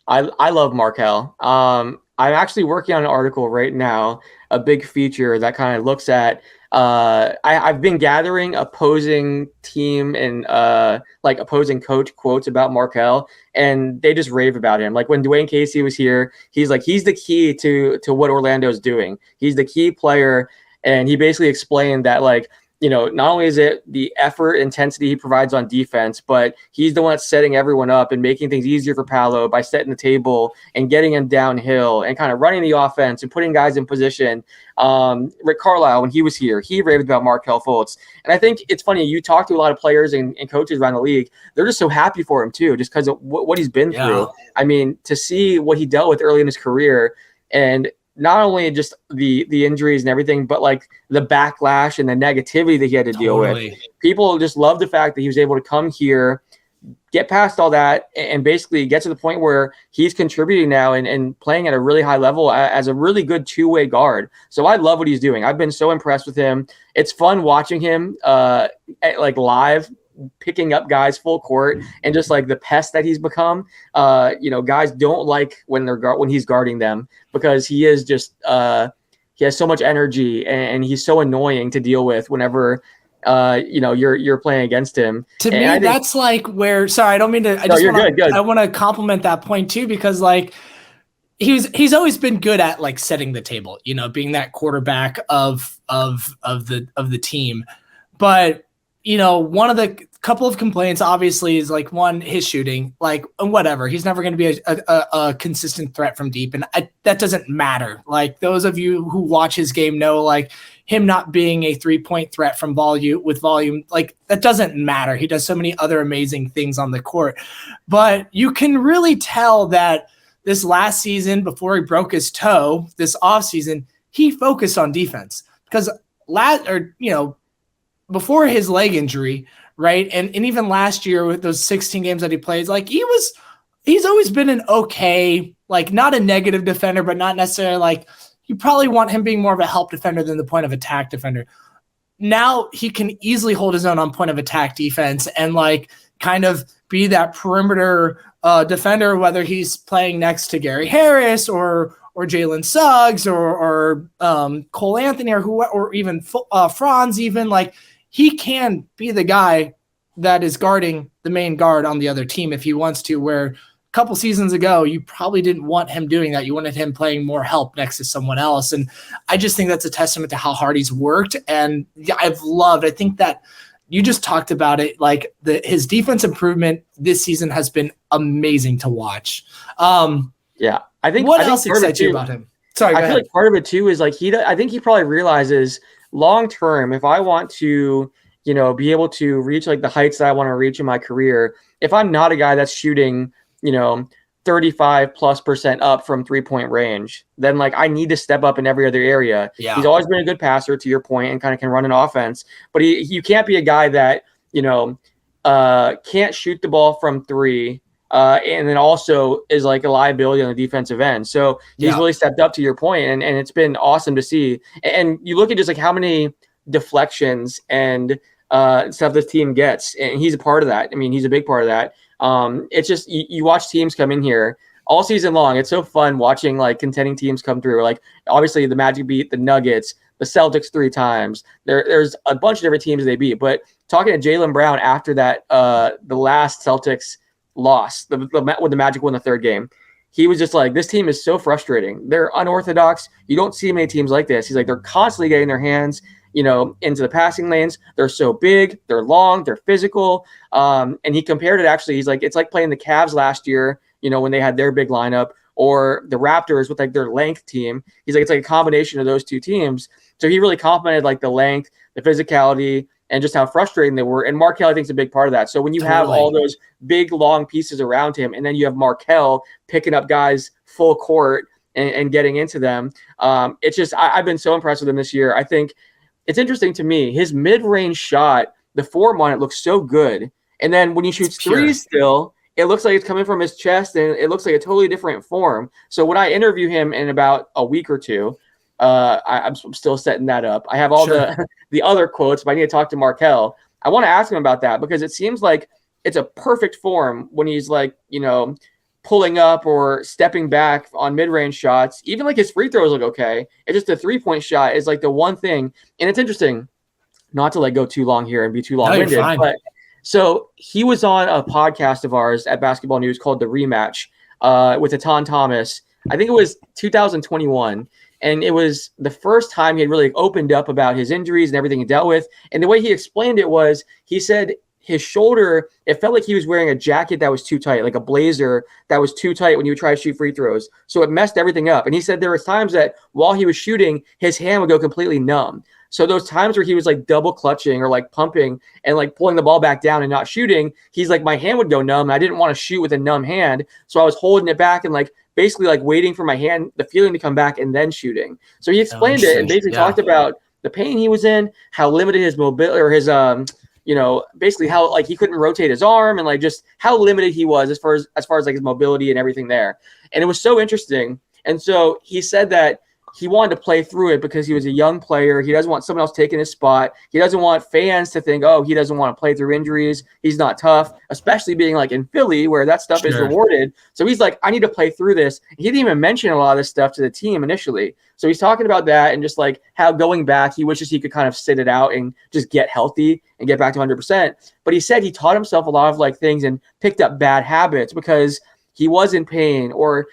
I love Markelle. I'm actually working on an article right now, a big feature that kind of looks at I've been gathering opposing team and like opposing coach quotes about Markelle, and they just rave about him. Like when Dwayne Casey was here, he's like, he's the key to what Orlando's doing. He's the key player. And he basically explained that, like, not only is it the effort, intensity he provides on defense, but he's the one that's setting everyone up and making things easier for Paolo by setting the table and getting him downhill and kind of running the offense and putting guys in position. Rick Carlisle, when he was here, he raved about Markelle Fultz. And I think it's funny, you talk to a lot of players and coaches around the league, they're just so happy for him too, just because of what he's been through. I mean, to see what he dealt with early in his career, and not only just the injuries and everything, but like the backlash and the negativity that he had to deal with. People just love the fact that he was able to come here, get past all that, and basically get to the point where he's contributing now and playing at a really high level as a really good two-way guard. So I love what he's doing. I've been so impressed with him. It's fun watching him like live, picking up guys full court, and just like the pest that he's become. Guys don't like when he's guarding them, because he is just he has so much energy, and he's so annoying to deal with whenever you're playing against him. To me, that's like where, sorry, I don't mean to, I want to compliment that point too, because like he's always been good at like setting the table, being that quarterback of the team. But one of the couple of complaints obviously is like, one, his shooting, like whatever. He's never going to be a consistent threat from deep. And that doesn't matter. Like those of you who watch his game know, like him not being a 3-point threat from volume, like that doesn't matter. He does so many other amazing things on the court, but you can really tell that this last season, before he broke his toe, this off season, he focused on defense, because before his leg injury, right? And even last year with those 16 games that he played, like he's always been an okay, like not a negative defender, but not necessarily like, you probably want him being more of a help defender than the point of attack defender. Now he can easily hold his own on point of attack defense and like kind of be that perimeter defender, whether he's playing next to Gary Harris or Jalen Suggs or Cole Anthony or even Franz, even like he can be the guy that is guarding the main guard on the other team if he wants to, where a couple seasons ago, you probably didn't want him doing that. You wanted him playing more help next to someone else. And I just think that's a testament to how hard he's worked. And I think that you just talked about it, like his defense improvement this season has been amazing to watch. I think what else excites you about him? Sorry, I feel like part of it too is like I think he probably realizes long term, if I want to, be able to reach like the heights that I want to reach in my career, if I'm not a guy that's shooting, 35+% up from 3-point range, then like I need to step up in every other area. Yeah. He's always been a good passer, to your point, and kind of can run an offense, but you can't be a guy that, can't shoot the ball from 3. And then also is like a liability on the defensive end. So he's really stepped up, to your point, and it's been awesome to see. And you look at just like how many deflections and stuff this team gets, and he's a part of that. I mean, he's a big part of that. It's just you watch teams come in here all season long. It's so fun watching like contending teams come through. Like obviously the Magic beat the Nuggets, the Celtics 3 times. There's a bunch of different teams they beat. But talking to Jaylen Brown after that, the last Celtics loss, when the Magic won the 3rd game, he was just like, this team is so frustrating. They're unorthodox. You don't see many teams like this. He's like, they're constantly getting their hands, into the passing lanes. They're so big, they're long, they're physical. And he compared it, actually, he's like, it's like playing the Cavs last year, when they had their big lineup, or the Raptors with like their length team. He's like, it's like a combination of those two teams. So he really complimented like the length, the physicality, and just how frustrating they were. And Markelle, I think, is a big part of that. So when you have all those big, long pieces around him, and then you have Markelle picking up guys full court and getting into them, it's just I've been so impressed with him this year. I think it's interesting to me. His mid-range shot, the form on it looks so good. And then when he shoots threes still, it looks like it's coming from his chest, and it looks like a totally different form. So when I interview him in about a week or two, I'm still setting that up. I have all the other quotes, but I need to talk to Markelle. I want to ask him about that because it seems like it's a perfect form when he's like, pulling up or stepping back on mid-range shots. Even like his free throws look okay. It's just the three-point shot is like the one thing. And it's interesting, not to go too long here and be too long-winded, but so he was on a podcast of ours at Basketball News called The Rematch with Etan Thomas. I think it was 2021. And it was the first time he had really opened up about his injuries and everything he dealt with. And the way he explained it was, he said his shoulder, it felt like he was wearing a jacket that was too tight, like a blazer that was too tight when you try to shoot free throws. So it messed everything up. And he said there was times that while he was shooting, his hand would go completely numb. So those times where he was like double clutching or like pumping and like pulling the ball back down and not shooting, he's like, my hand would go numb. And I didn't want to shoot with a numb hand. So I was holding it back and like basically like waiting for my hand, the feeling to come back and then shooting. So he explained it and basically talked about the pain he was in, how limited his mobility or his, basically how like he couldn't rotate his arm and like just how limited he was as far as like his mobility and everything there. And it was so interesting. And so he said that he wanted to play through it because he was a young player. He doesn't want someone else taking his spot. He doesn't want fans to think, oh, he doesn't want to play through injuries. He's not tough, especially being like in Philly where that stuff is rewarded. So he's like, I need to play through this. He didn't even mention a lot of this stuff to the team initially. So he's talking about that and just like how going back, he wishes he could kind of sit it out and just get healthy and get back to 100%. But he said he taught himself a lot of like things and picked up bad habits because he was in pain or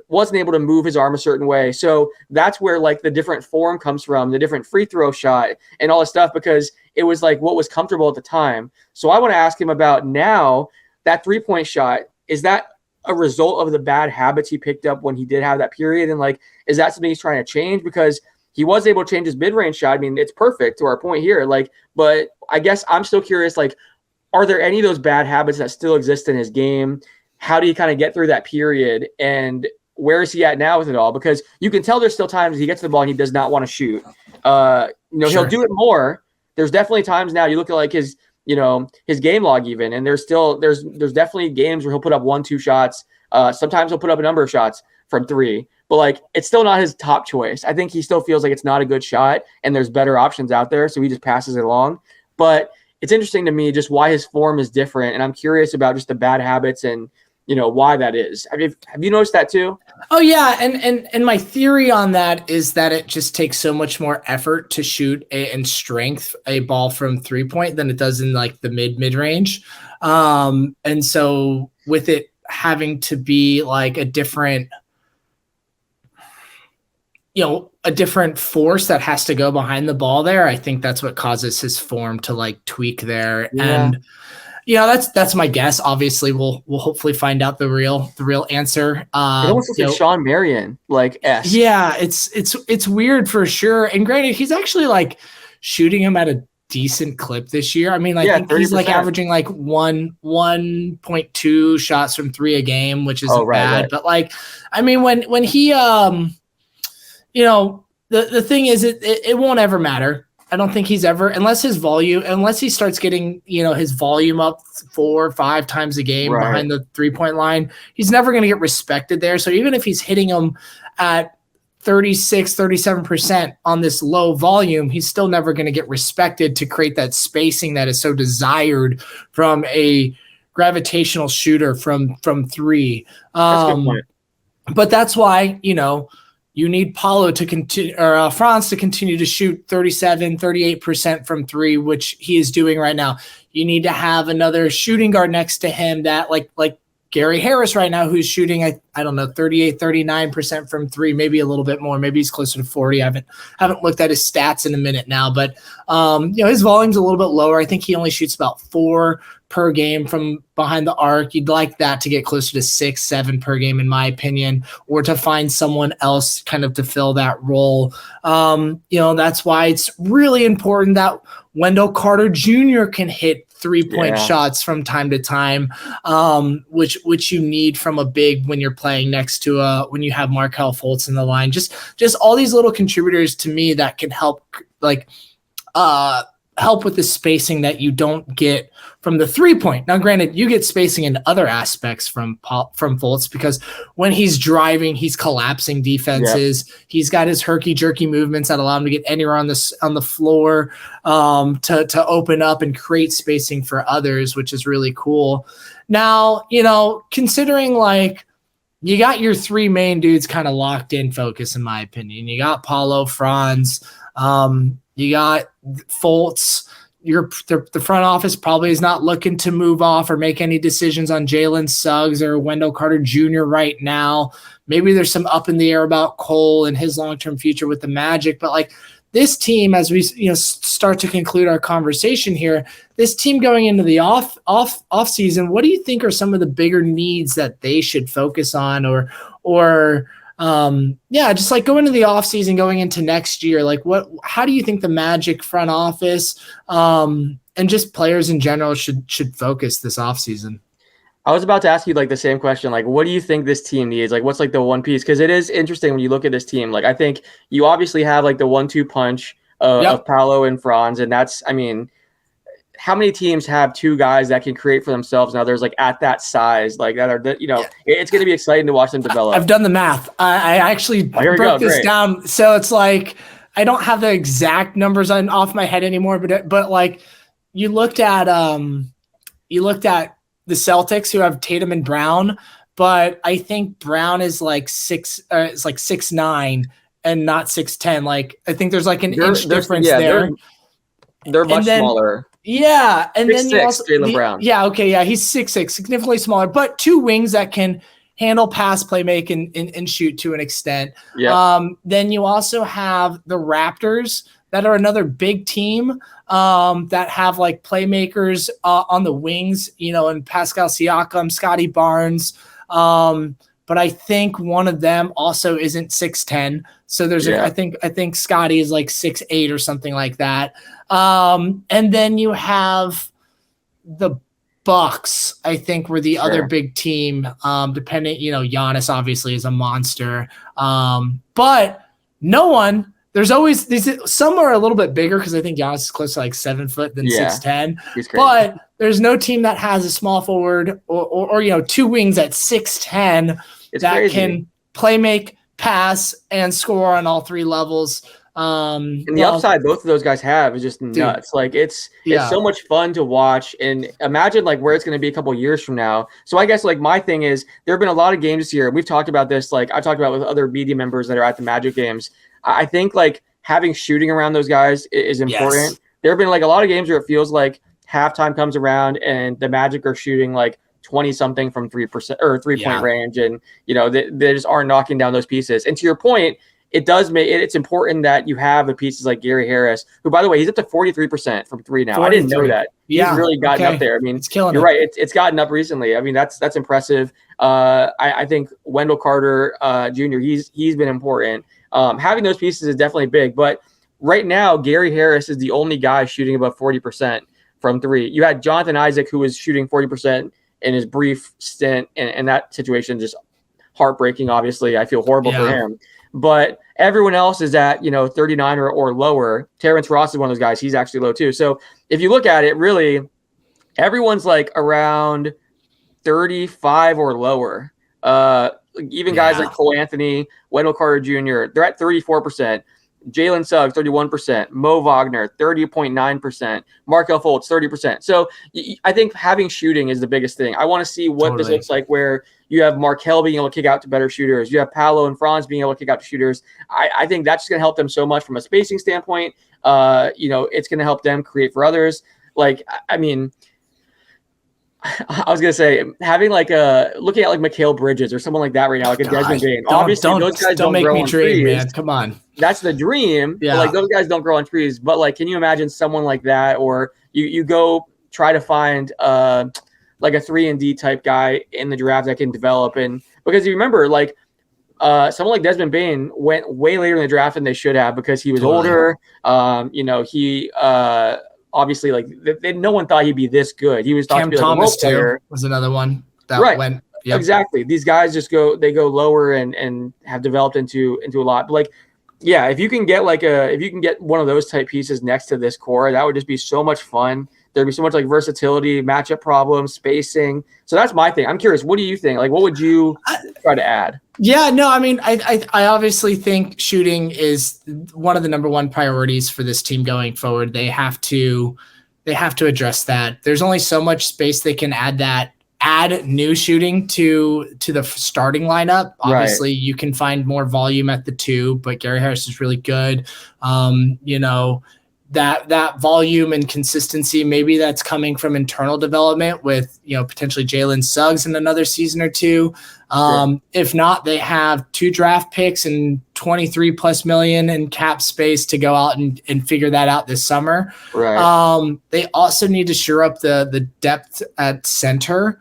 wasn't able to move his arm a certain way. So that's where like the different form comes from, the different free throw shot and all this stuff, because it was like what was comfortable at the time. So I want to ask him about now that 3-point shot. Is that a result of the bad habits he picked up when he did have that period? And like, is that something he's trying to change? Because he was able to change his mid-range shot. I mean, it's perfect to our point here. Like, but I guess I'm still curious, like, are there any of those bad habits that still exist in his game? How do you kind of get through that period, and where is he at now with it all? Because you can tell there's still times he gets the ball and he does not want to shoot. He'll do it more. There's definitely times now you look at like his game log even, and there's definitely games where he'll put up 1-2 shots. Sometimes he'll put up a number of shots from 3, but like it's still not his top choice. I think he still feels like it's not a good shot, and there's better options out there, so he just passes it along. But it's interesting to me just why his form is different, and I'm curious about just the bad habits and why that is. I mean, have you noticed that too? Oh yeah. And my theory on that is that it just takes so much more effort to shoot and strength a ball from 3-point than it does in like the mid range. And so with it having to be like a different force that has to go behind the ball there, I think that's what causes his form to like tweak there. Yeah. And that's my guess. Obviously, we'll hopefully find out the real answer. It almost looks like Sean Marion, like S. Yeah, it's weird for sure. And granted, he's actually like shooting him at a decent clip this year. I mean, like he's like averaging like 1.2 shots from 3 a game, which isn't bad. Right. But like, I mean, when he the thing is, it won't ever matter. I don't think he's ever, unless he starts getting, his volume up 4 or 5 times a game behind the 3-point line, he's never going to get respected there. So even if he's hitting them at 36, 37% on this low volume, he's still never going to get respected to create that spacing that is so desired from a gravitational shooter from 3. That's a good point. But that's why, you need Paolo to continue, or Franz to continue to shoot 37, 38% from 3, which he is doing right now. You need to have another shooting guard next to him that like Gary Harris right now, who's shooting, I don't know, 38, 39% from three, maybe a little bit more. Maybe he's closer to 40. I haven't looked at his stats in a minute now, but his volume's a little bit lower. I think he only shoots about 4 per game from behind the arc. You'd like that to get closer to 6, 7 per game, in my opinion, or to find someone else kind of to fill that role. That's why it's really important that Wendell Carter Jr. can hit 3-point shots from time to time, which you need from a big when you're playing next to when you have Markelle Fultz in the line. Just all these little contributors to me that can help help with the spacing that you don't get from the 3-point. Now, granted, you get spacing in other aspects from Fultz, because when he's driving, he's collapsing defenses. Yep. He's got his herky-jerky movements that allow him to get anywhere on the floor to open up and create spacing for others, which is really cool. Now, considering you got your 3 main dudes kind of locked in focus, in my opinion. You got Paolo, Franz, you got Fultz. The front office probably is not looking to move off or make any decisions on Jalen Suggs or Wendell Carter Jr. right now. Maybe there's some up in the air about Cole and his long-term future with the Magic. But this team, as we start to conclude our conversation here, this team going into the off season, what do you think are some of the bigger needs that they should focus on, or just go into the offseason, going into next year, how do you think the Magic front office and just players in general should focus this offseason? I was about to ask you the same question. What do you think this team needs? What's the one piece? Because it is interesting when you look at this team. I think you obviously have the 1-2 punch of Paolo and Franz, and that's, how many teams have 2 guys that can create for themselves now? There's at that size, that are, it's going to be exciting to watch them develop. I've done the math. I actually broke this down. So it's I don't have the exact numbers off my head anymore, but you looked at the Celtics, who have Tatum and Brown, but I think Brown is 6'9" and not 6'10". I think there's an inch difference there. They're much smaller. Yeah, and 6'6", then you also Jaylen Brown. Yeah, okay, yeah, he's 6'6", significantly smaller, but 2 wings that can handle pass, play, make, and shoot to an extent. Yeah. Then you also have the Raptors, that are another big team that have playmakers on the wings, and Pascal Siakam, Scotty Barnes. But I think one of them also isn't 6'10". So there's I think Scotty is 6'8" or something like that. And then you have the Bucks, I think, were the other big team. Depending, Giannis obviously is a monster. But no one. There's always some are a little bit bigger, because I think Giannis is closer to 7 foot than 6'10". But there's no team that has a small forward or 2 wings at 6'10" that can play, make, pass, and score on all 3 levels. And the upside both of those guys have is just nuts. It's so much fun to watch, and imagine where it's going to be a couple years from now. So I guess my thing is, there have been a lot of games this year. We've talked about this. I talked about with other media members that are at the Magic games. I think having shooting around those guys is important. Yes. There have been a lot of games where it feels like halftime comes around and the Magic are shooting 20 something from 3% or 3-point range, and they just aren't knocking down those pieces. And to your point, it does make it's important that you have the pieces like Gary Harris, who, by the way, he's up to 43% from 3 now. 43. I didn't know that. He's really gotten up there. It's killing. You're right. It's gotten up recently. That's impressive. I think Wendell Carter Jr. He's been important. Having those pieces is definitely big, but right now Gary Harris is the only guy shooting above 40% from 3. You had Jonathan Isaac, who was shooting 40% in his brief stint, and that situation just heartbreaking. Obviously, I feel horrible for him. But everyone else is at 39 or lower. Terrence Ross is one of those guys. He's actually low too. So if you look at it, really, everyone's around 35 or lower. Even guys like Cole Anthony, Wendell Carter Jr., they're at 34%. Jalen Suggs, 31%. Mo Wagner, 30.9%. Markelle Fultz, 30%. So I think having shooting is the biggest thing. I want to see what this looks like, where you have Markelle being able to kick out to better shooters. You have Paolo and Franz being able to kick out to shooters. I think that's just going to help them so much from a spacing standpoint. It's going to help them create for others. I was gonna say having like looking at like Mikal Bridges or someone like that right now, like a Desmond Bain. Obviously, those guys don't make grow me on dream, trees. man. Come on, that's the dream. Yeah, but like those guys don't grow on trees. But like, can you imagine someone like that, or you go try to find like a 3-and-D type guy in the draft that can develop, and because you remember like someone like Desmond Bain went way later in the draft than they should have because he was older. He obviously like no one thought he'd be this good. He was thought Cam to be like Thomas a role player. Was another one that went. Yep. Exactly. These guys just go lower and have developed into a lot. But like, yeah, if you can get one of those type pieces next to this core, that would just be so much fun. There'd be so much like versatility, matchup problems, spacing. So that's my thing. I'm curious, what do you think? Like, what would you try to add? Yeah, no, I mean, I obviously think shooting is one of the number one priorities for this team going forward. They have to address that. There's only so much space they can add new shooting to the starting lineup. Obviously, you can find more volume at the 2, but Gary Harris is really good. That volume and consistency, maybe that's coming from internal development with, potentially Jalen Suggs in another season or 2. If not, they have 2 draft picks and $23+ million in cap space to go out and figure that out this summer. Right. They also need to shore up the depth at center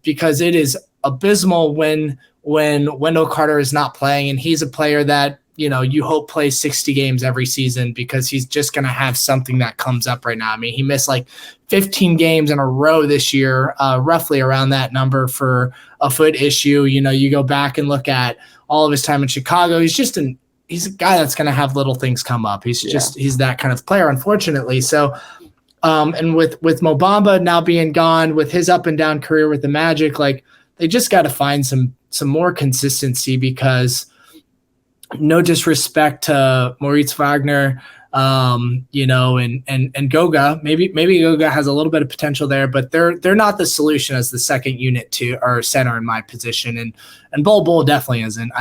because it is abysmal when Wendell Carter is not playing, and he's a player that you hope plays 60 games every season because he's just going to have something that comes up right now. I mean, he missed like 15 games in a row this year, roughly around that number for a foot issue. You go back and look at all of his time in Chicago. He's a guy that's going to have little things come up. He's that kind of player, unfortunately. So, and with Mo Bamba now being gone, with his up and down career with the Magic, like they just got to find some more consistency because, no disrespect to Moritz Wagner, and Goga. Maybe Goga has a little bit of potential there, but they're not the solution as the second unit to or center in my position. And Bol definitely isn't.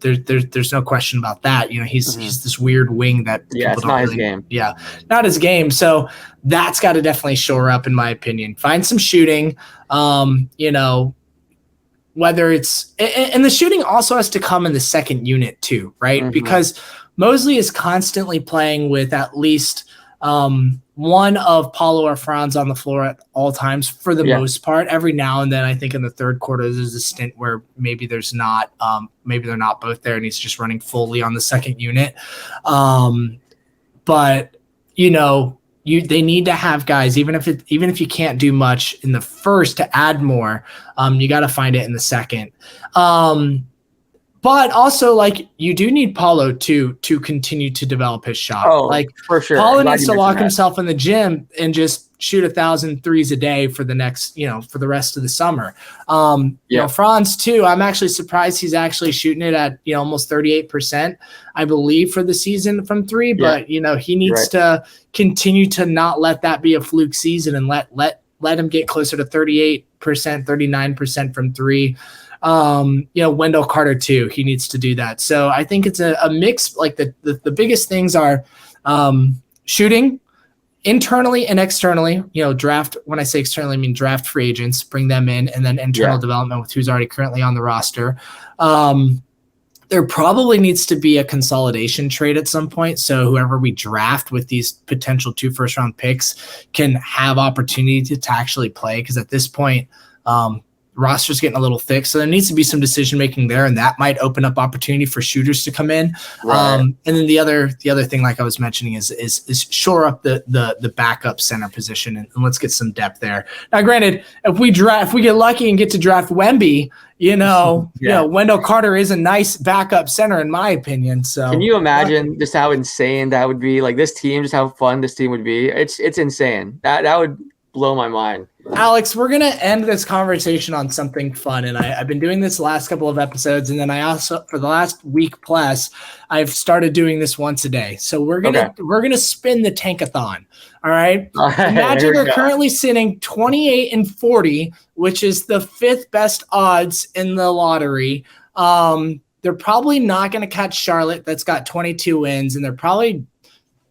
There's no question about that. He's this weird wing that it's not his game. Yeah, not his game. So that's got to definitely shore up, in my opinion. Find some shooting. Whether it's and the shooting also has to come in the second unit too, right? Mm-hmm. Because Mosley is constantly playing with at least one of Paolo or Franz on the floor at all times for the most part. Every now and then, I think in the third quarter, there's a stint where maybe there's not, maybe they're not both there and he's just running fully on the second unit. But they need to have guys, even if you can't do much in the first to add more, you got to find it in the second. But also, like, you do need Paolo to continue to develop his shot. Oh, like, for sure. Paolo needs to lock himself in the gym and just shoot 1,000 threes a day for the next, for the rest of the summer. Franz too. I'm actually surprised he's actually shooting it at almost 38%, I believe, for the season from 3. But he needs to continue to not let that be a fluke season and let him get closer to 38%, 39% from 3. Wendell Carter too. He needs to do that. So I think it's a mix. Like the biggest things are shooting internally and externally. Draft. When I say externally, I mean draft free agents, bring them in, and then internal development with who's already currently on the roster. There probably needs to be a consolidation trade at some point. So whoever we draft with these potential 2 first-round picks can have opportunity to actually play. Because at this point, roster's getting a little thick, so there needs to be some decision making there, and that might open up opportunity for shooters to come in. And then the other thing, like I was mentioning, is shore up the backup center position, and let's get some depth there. Now, granted, if we get lucky and get to draft Wemby, Wendell Carter is a nice backup center in my opinion. So can you imagine just how insane that would be? Like this team, just how fun this team would be. It's insane. That would blow my mind. Alex, we're going to end this conversation on something fun. And I've been doing this the last couple of episodes. And then I also, for the last week plus, I've started doing this once a day. So we're going to spin the tankathon. All right. The Magic are currently sitting 28-40, which is the 5th best odds in the lottery. They're probably not going to catch Charlotte. That's got 22 wins. And they're probably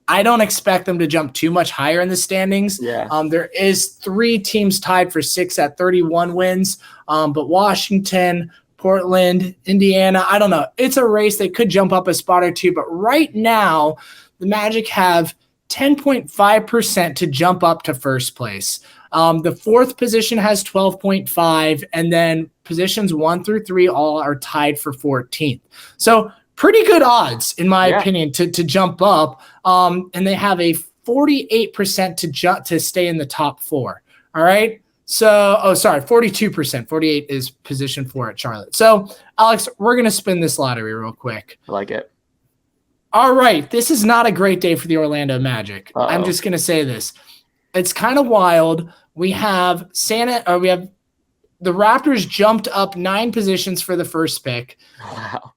I don't expect them to jump too much higher in the standings. Yeah. There is 3 teams tied for 6 at 31 wins, but Washington, Portland, Indiana, I don't know. It's a race. They could jump up a spot or two, but right now the Magic have 10.5% to jump up to first place. The 4th position has 12.5, and then positions 1 through 3 all are tied for 14th. So pretty good odds, in my opinion, to jump up. And they have a 48% to stay in the top 4. All right. So, 42%. 48 is position 4 at Charlotte. So, Alex, we're going to spin this lottery real quick. I like it. All right. This is not a great day for the Orlando Magic. Uh-oh. I'm just going to say this. It's kind of wild. We have the Raptors jumped up 9 positions for the first pick. Wow.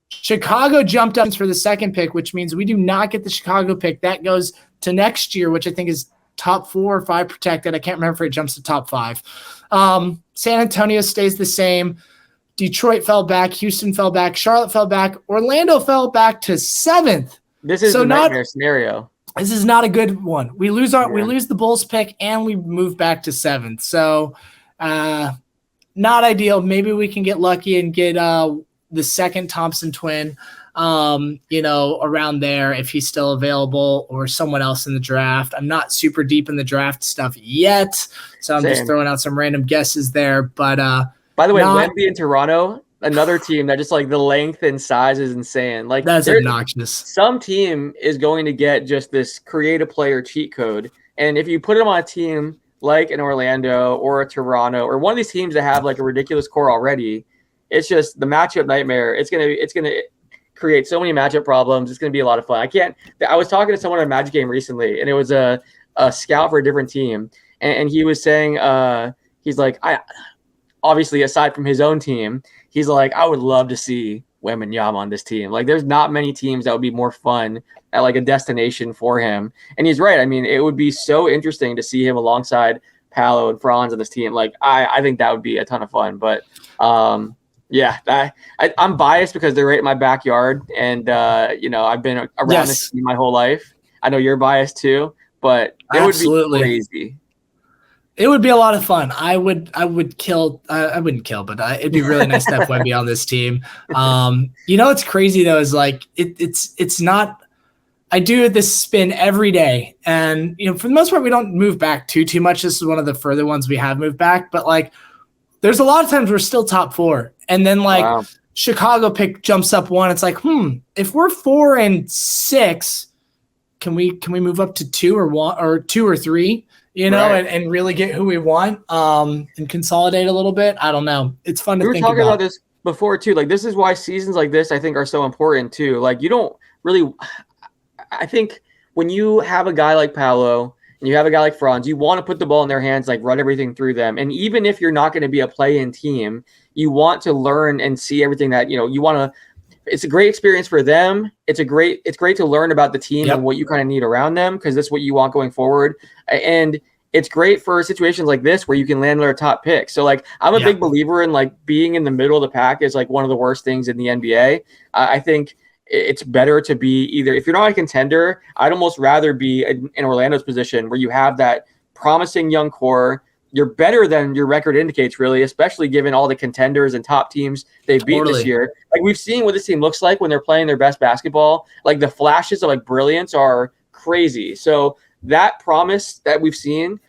Chicago jumped up for the second pick, which means we do not get the Chicago pick. That goes to next year, which I think is top 4 or 5 protected. I can't remember if it jumps to top 5. San Antonio stays the same. Detroit fell back. Houston fell back. Charlotte fell back. Orlando fell back to 7th. This is a nightmare scenario. This is not a good one. We lose the Bulls pick and we move back to 7th. So not ideal. Maybe we can get lucky and get the second Thompson twin, around there if he's still available, or someone else in the draft. I'm not super deep in the draft stuff yet, so I'm just throwing out some random guesses there. But by the way, Wemby in Toronto, another team that just like the length and size is insane. Like that's obnoxious. Some team is going to get just this create a player cheat code, and if you put them on a team like an Orlando or a Toronto or one of these teams that have like a ridiculous core already, it's just the matchup nightmare. It's gonna create so many matchup problems. It's gonna be a lot of fun. I was talking to someone at a Magic game recently, and it was a scout for a different team, and he was saying, he's like, obviously aside from his own team, he's like, I would love to see Wembanyama on this team. Like, there's not many teams that would be more fun at like a destination for him. And he's right. I mean, it would be so interesting to see him alongside Paolo and Franz on this team. Like, I think that would be a ton of fun. But I'm biased because they're right in my backyard, and I've been around this team my whole life. I know you're biased too, but it would be crazy. It would be a lot of fun. I wouldn't kill, but it'd be really nice to have Wemby on this team. What's crazy though is like it's not. I do this spin every day, and for the most part we don't move back too much. This is one of the further ones we have moved back, but like there's a lot of times we're still top 4, and then like Chicago pick jumps up 1. It's like, if we're 4 and 6, can we move up to 2 or 1 or 2 or 3? And really get who we want, and consolidate a little bit. I don't know. It's fun to think about. We were talking about this before too. Like, this is why seasons like this, I think, are so important too. Like, you don't really, I think when you have a guy like Paolo and you have a guy like Franz, you want to put the ball in their hands, like run everything through them. And even if you're not going to be a play-in team, you want to learn and see everything that, you want to. It's a great experience for them. It's great to learn about the team and what you kind of need around them, because that's what you want going forward. And it's great for situations like this where you can land their top pick. So like, I'm a big believer in like being in the middle of the pack is like one of the worst things in the NBA. I think it's better to be either, if you're not a contender, I'd almost rather be in Orlando's position where you have that promising young core. You're better than your record indicates, really, especially given all the contenders and top teams they've beat this year. Like, we've seen what this team looks like when they're playing their best basketball. Like, the flashes of like brilliance are crazy. So that promise that we've seen,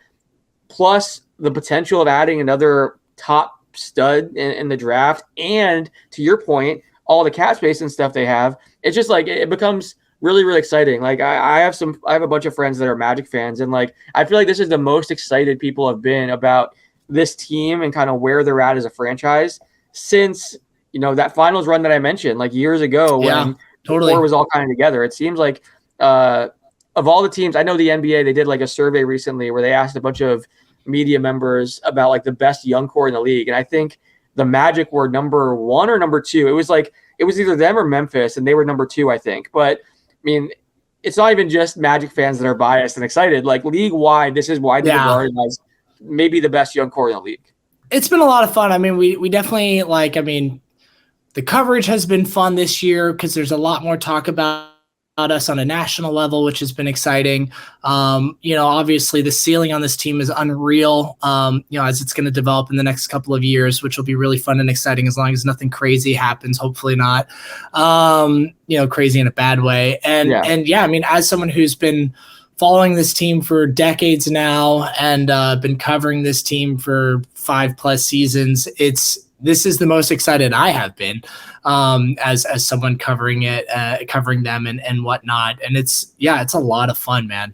plus the potential of adding another top stud in the draft, and to your point, all the cap space and stuff they have, it's just like it becomes really, really exciting. Like, I have a bunch of friends that are Magic fans, and like I feel like this is the most excited people have been about this team and kind of where they're at as a franchise since that finals run that I mentioned like years ago when the core was all kind of together. It seems like of all the teams, I know the NBA, they did like a survey recently where they asked a bunch of media members about like the best young core in the league, and I think the Magic were number 1 or number 2. It was either them or Memphis, and they were number 2, I think. But I mean, it's not even just Magic fans that are biased and excited. Like, league-wide, this is widely regarded as maybe the best young core in the league. It's been a lot of fun. I mean, we definitely the coverage has been fun this year because there's a lot more talk about about us on a national level, which has been exciting. Obviously the ceiling on this team is unreal, as it's going to develop in the next couple of years, which will be really fun and exciting as long as nothing crazy happens. Hopefully not, crazy in a bad way. As someone who's been following this team for decades now and been covering this team for 5+ seasons, this is the most excited I have been as someone covering them and whatnot. And it's a lot of fun, man.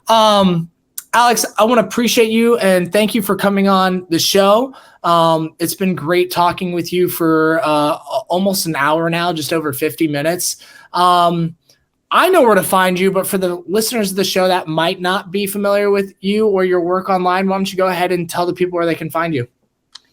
Alex, I want to appreciate you and thank you for coming on the show. It's been great talking with you for almost an hour now, just over 50 minutes. I know where to find you, but for the listeners of the show that might not be familiar with you or your work online, why don't you go ahead and tell the people where they can find you?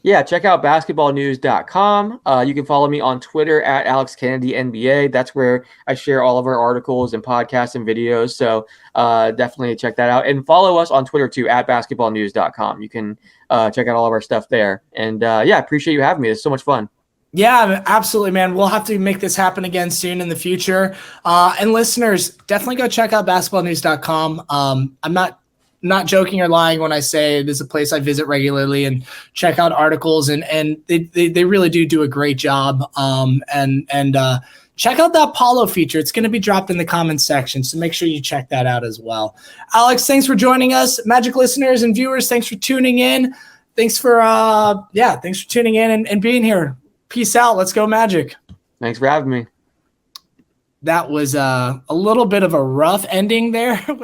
Yeah, check out basketballnews.com. You can follow me on Twitter at AlexKennedyNBA. That's where I share all of our articles and podcasts and videos. So definitely check that out. And follow us on Twitter too, at basketballnews.com. You can check out all of our stuff there. And appreciate you having me. It's so much fun. Yeah, absolutely, man. We'll have to make this happen again soon in the future. And listeners, definitely go check out basketballnews.com. I'm not joking or lying when I say it is a place I visit regularly and check out articles, and they really do a great job. Check out that Paolo feature. It's going to be dropped in the comments section, so make sure you check that out as well. Alex, thanks for joining us. Magic listeners and viewers, thanks for tuning in. Thanks for tuning in and being here. Peace out. Let's go Magic. Thanks for having me. That was a little bit of a rough ending there with